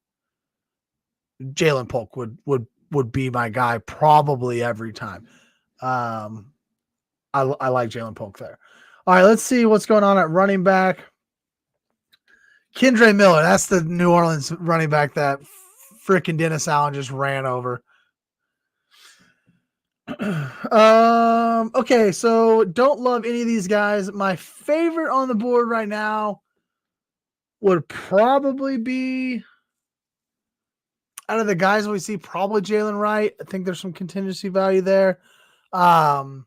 Speaker 1: Jalen Polk would be my guy probably every time. I like Jalen Polk there. All right, let's see what's going on at running back. Kendre Miller, that's the New Orleans running back that freaking Dennis Allen just ran over. Okay, so don't love any of these guys. My favorite on the board right now would probably be, out of the guys we see, probably Jalen Wright. I think there's some contingency value there. I'm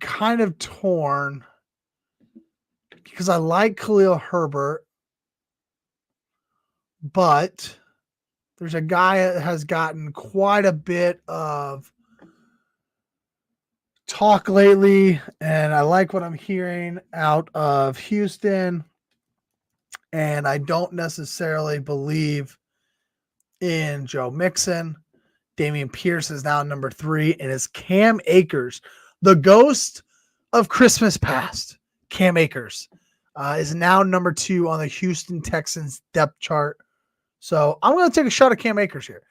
Speaker 1: kind of torn because I like Khalil Herbert, but there's a guy that has gotten quite a bit of talk lately, and I like what I'm hearing out of Houston, and I don't necessarily believe in Joe Mixon. Dameon Pierce is now number 3, and it's Cam Akers, the ghost of Christmas past. Cam Akers is now number 2 on the Houston Texans depth chart. So I'm going to take a shot at Cam Akers here.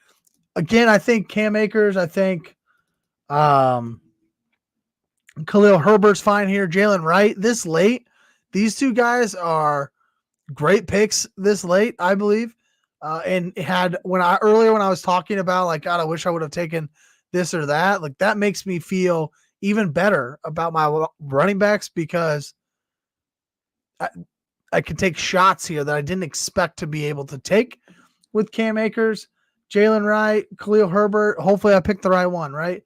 Speaker 1: Again, I think Cam Akers, Khalil Herbert's fine here. Jalen Wright this late. These two guys are great picks this late, I believe. And when I was talking about God, I wish I would have taken this or that. That makes me feel even better about my running backs because I could take shots here that I didn't expect to be able to take with Cam Akers, Jalen Wright, Khalil Herbert. Hopefully I picked the right one, right?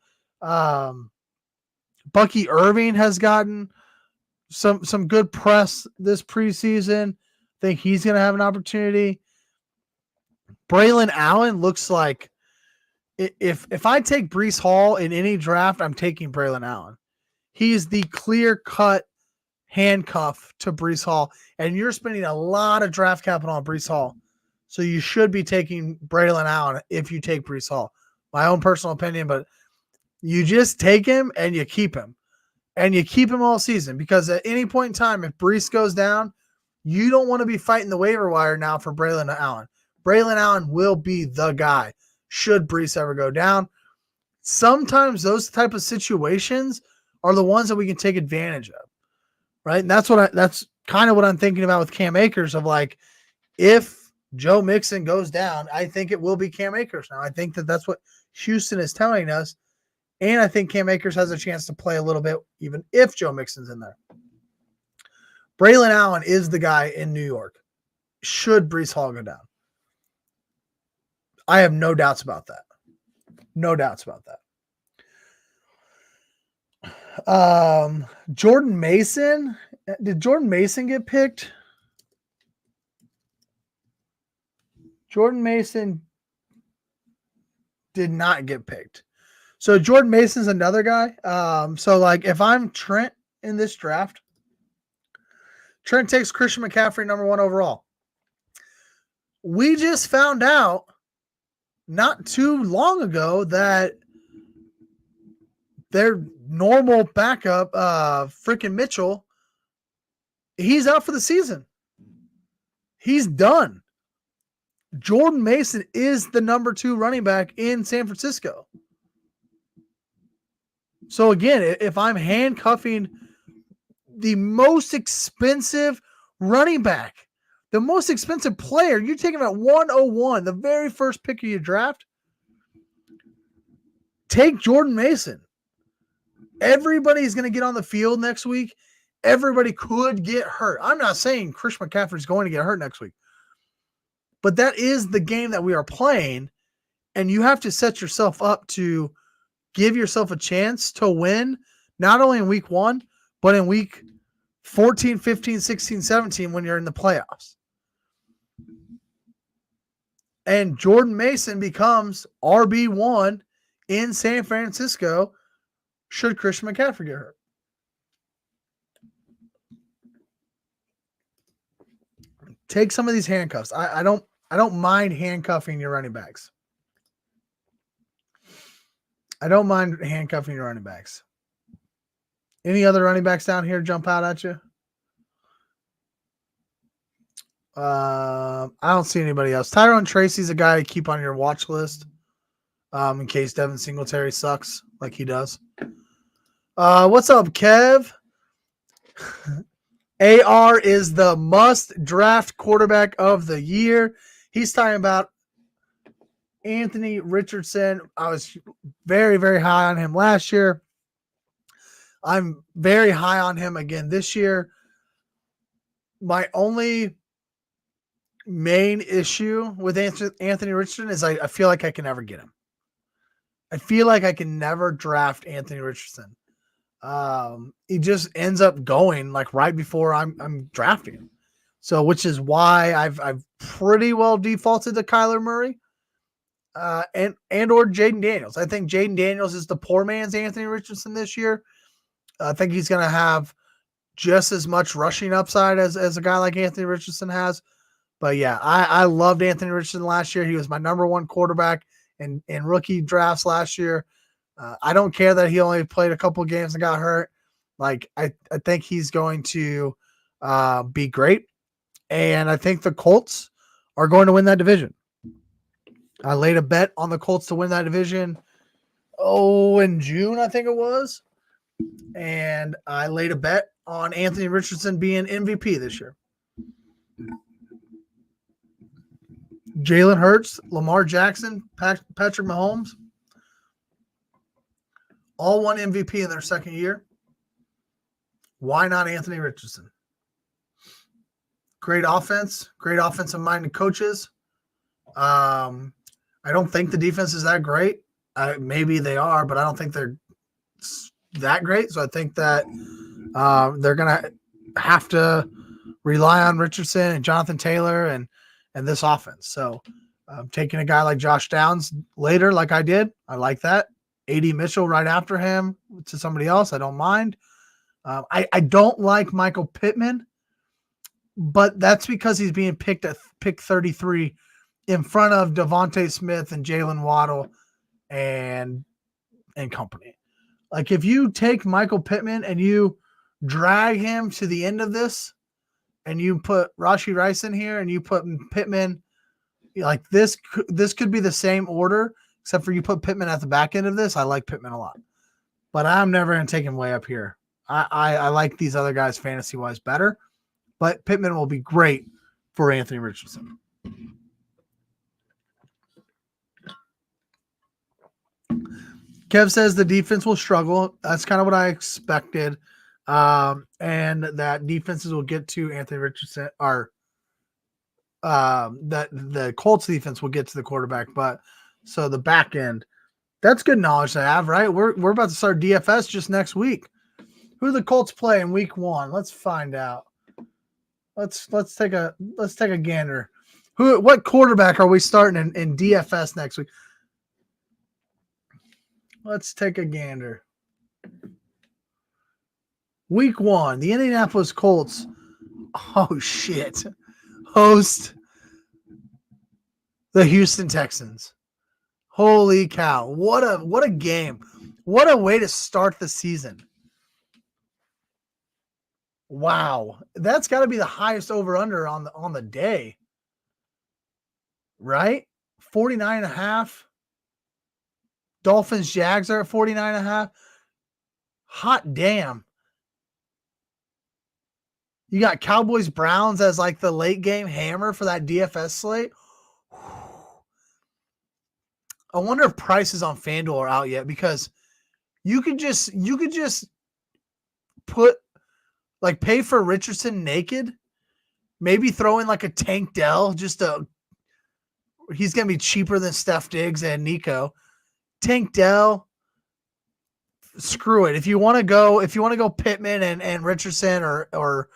Speaker 1: Bucky Irving has gotten some good press this preseason. I think he's going to have an opportunity. Braylon Allen looks like if I take Breece Hall in any draft, I'm taking Braylon Allen. He is the clear-cut handcuff to Breece Hall, and you're spending a lot of draft capital on Breece Hall. So you should be taking Braylon Allen if you take Breece Hall. My own personal opinion, but you just take him and you keep him. And you keep him all season because at any point in time, if Breece goes down, you don't want to be fighting the waiver wire now for Braylon Allen. Braylon Allen will be the guy should Breece ever go down. Sometimes those type of situations are the ones that we can take advantage of, right? And that's kind of what I'm thinking about with Cam Akers of if Joe Mixon goes down, I think it will be Cam Akers now. I think that that's what Houston is telling us. And I think Cam Akers has a chance to play a little bit, even if Joe Mixon's in there. Braylon Allen is the guy in New York. Should Breece Hall go down? I have no doubts about that. No doubts about that. Jordan Mason. Did Jordan Mason get picked? Jordan Mason did not get picked. So Jordan Mason's another guy. So like if I'm Trent in this draft, Trent takes Christian McCaffrey number 1 overall. We just found out not too long ago that their normal backup, freaking Mitchell, he's out for the season. He's done. Jordan Mason is the number 2 running back in San Francisco. So again, if I'm handcuffing the most expensive running back, the most expensive player, you're taking him at 101, the very first pick of your draft, take Jordan Mason. Everybody's going to get on the field next week. Everybody could get hurt. I'm not saying Christian McCaffrey is going to get hurt next week, but that is the game that we are playing, and you have to set yourself up to give yourself a chance to win, not only in week 1, but in week 14, 15, 16, 17 when you're in the playoffs. And Jordan Mason becomes RB1 in San Francisco should Christian McCaffrey get hurt. Take some of these handcuffs. I don't mind handcuffing your running backs. I don't mind handcuffing your running backs. Any other running backs down here jump out at you? I don't see anybody else. Tyrone Tracy's a guy to keep on your watch list in case Devin Singletary sucks like he does. What's up, Kev? AR is the must-draft quarterback of the year. He's talking about Anthony Richardson. I was very, very high on him last year. I'm very high on him again this year. My only main issue with Anthony Richardson is I feel like I can never get him. I feel like I can never draft Anthony Richardson. He just ends up going like right before I'm drafting him. So, which is why I've pretty well defaulted to Kyler Murray, and or Jaden Daniels. I think Jaden Daniels is the poor man's Anthony Richardson this year. I think he's going to have just as much rushing upside as a guy like Anthony Richardson has. But yeah, I loved Anthony Richardson last year. He was my number 1 quarterback in rookie drafts last year. I don't care that he only played a couple of games and got hurt. Like I think he's going to be great. And I think the Colts are going to win that division. I laid a bet on the Colts to win that division. In June, I think it was. And I laid a bet on Anthony Richardson being MVP this year. Jalen Hurts, Lamar Jackson, Patrick Mahomes, all won MVP in their second year. Why not Anthony Richardson? Great offense, great offensive-minded coaches. I don't think the defense is that great. Maybe they are, but I don't think they're that great. So I think that they're going to have to rely on Richardson and Jonathan Taylor and this offense. So taking a guy like Josh Downs later, like I did, I like that. AD Mitchell right after him to somebody else, I don't mind. I don't like Michael Pittman, but that's because he's being picked at pick 33 in front of Devontae Smith and Jalen Waddle and company. Like if you take Michael Pittman and you drag him to the end of this and you put Rashee Rice in here and you put Pittman, like this could be the same order, except for you put Pittman at the back end of this. I like Pittman a lot, but I'm never going to take him way up here. I like these other guys fantasy-wise better, but Pittman will be great for Anthony Richardson. Kev says the defense will struggle. That's kind of what I expected. And that defenses will get to Anthony Richardson, or that the Colts defense will get to the quarterback. But so the back end, that's good knowledge to have, right? We're about to start DFS just next week. Who do the Colts play in week 1? Let's find out. Let's take a gander. What quarterback are we starting in DFS next week? Let's take a gander. Week 1, the Indianapolis Colts. Oh shit. Host the Houston Texans. Holy cow. What a game. What a way to start the season. Wow. That's got to be the highest over under on the day. Right? 49.5. Dolphins Jags are at 49.5. Hot damn. You got Cowboys Browns as like the late game hammer for that DFS slate. I wonder if prices on FanDuel are out yet, because you could just put like pay for Richardson naked, maybe throw in like a Tank Dell, he's going to be cheaper than Steph Diggs and Nico. Tank Dell, screw it. If you want to go Pittman and Richardson or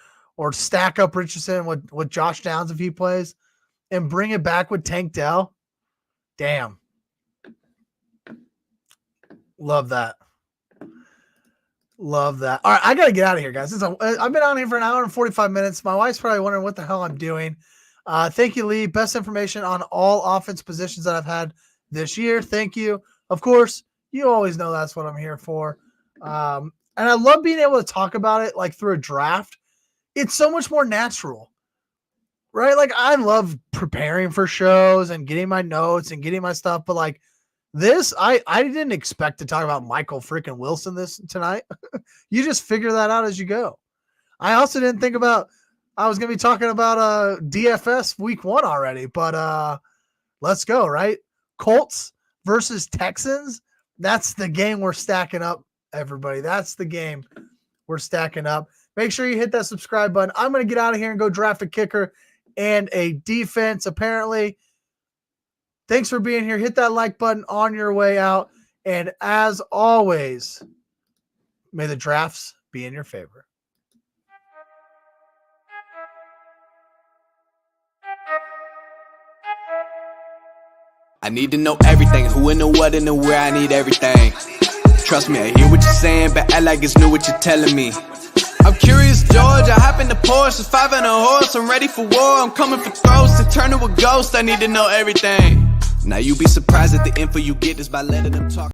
Speaker 1: stack up Richardson with Josh Downs if he plays and bring it back with Tank Dell, damn. Love that. Love that. All right, I got to get out of here, guys. I've been on here for an hour and 45 minutes. My wife's probably wondering what the hell I'm doing. Thank you, Lee. Best information on all offense positions that I've had this year. Thank you. Of course, you always know that's what I'm here for. And I love being able to talk about it like through a draft. It's so much more natural, right? Like I love preparing for shows and getting my notes and getting my stuff, but like this, I didn't expect to talk about Michael freaking Wilson tonight. You just figure that out as you go. I also didn't think about I was going to be talking about DFS week 1 already, but let's go, right? Colts versus Texans. That's the game we're stacking up, everybody. That's the game we're stacking up. Make sure you hit that subscribe button. I'm going to get out of here and go draft a kicker and a defense, apparently. Thanks for being here. Hit that like button on your way out. And as always, may the drafts be in your favor.
Speaker 2: I need to know everything, who and the what and the where, I need everything. Trust me, I hear what you're saying, but act like it's new what you're telling me. I'm curious, George, I hop in the Porsche, it's 5 and a horse, I'm ready for war, I'm coming for throats, to turn to a ghost, I need to know everything. Now you be surprised at the info you get is by letting them talk.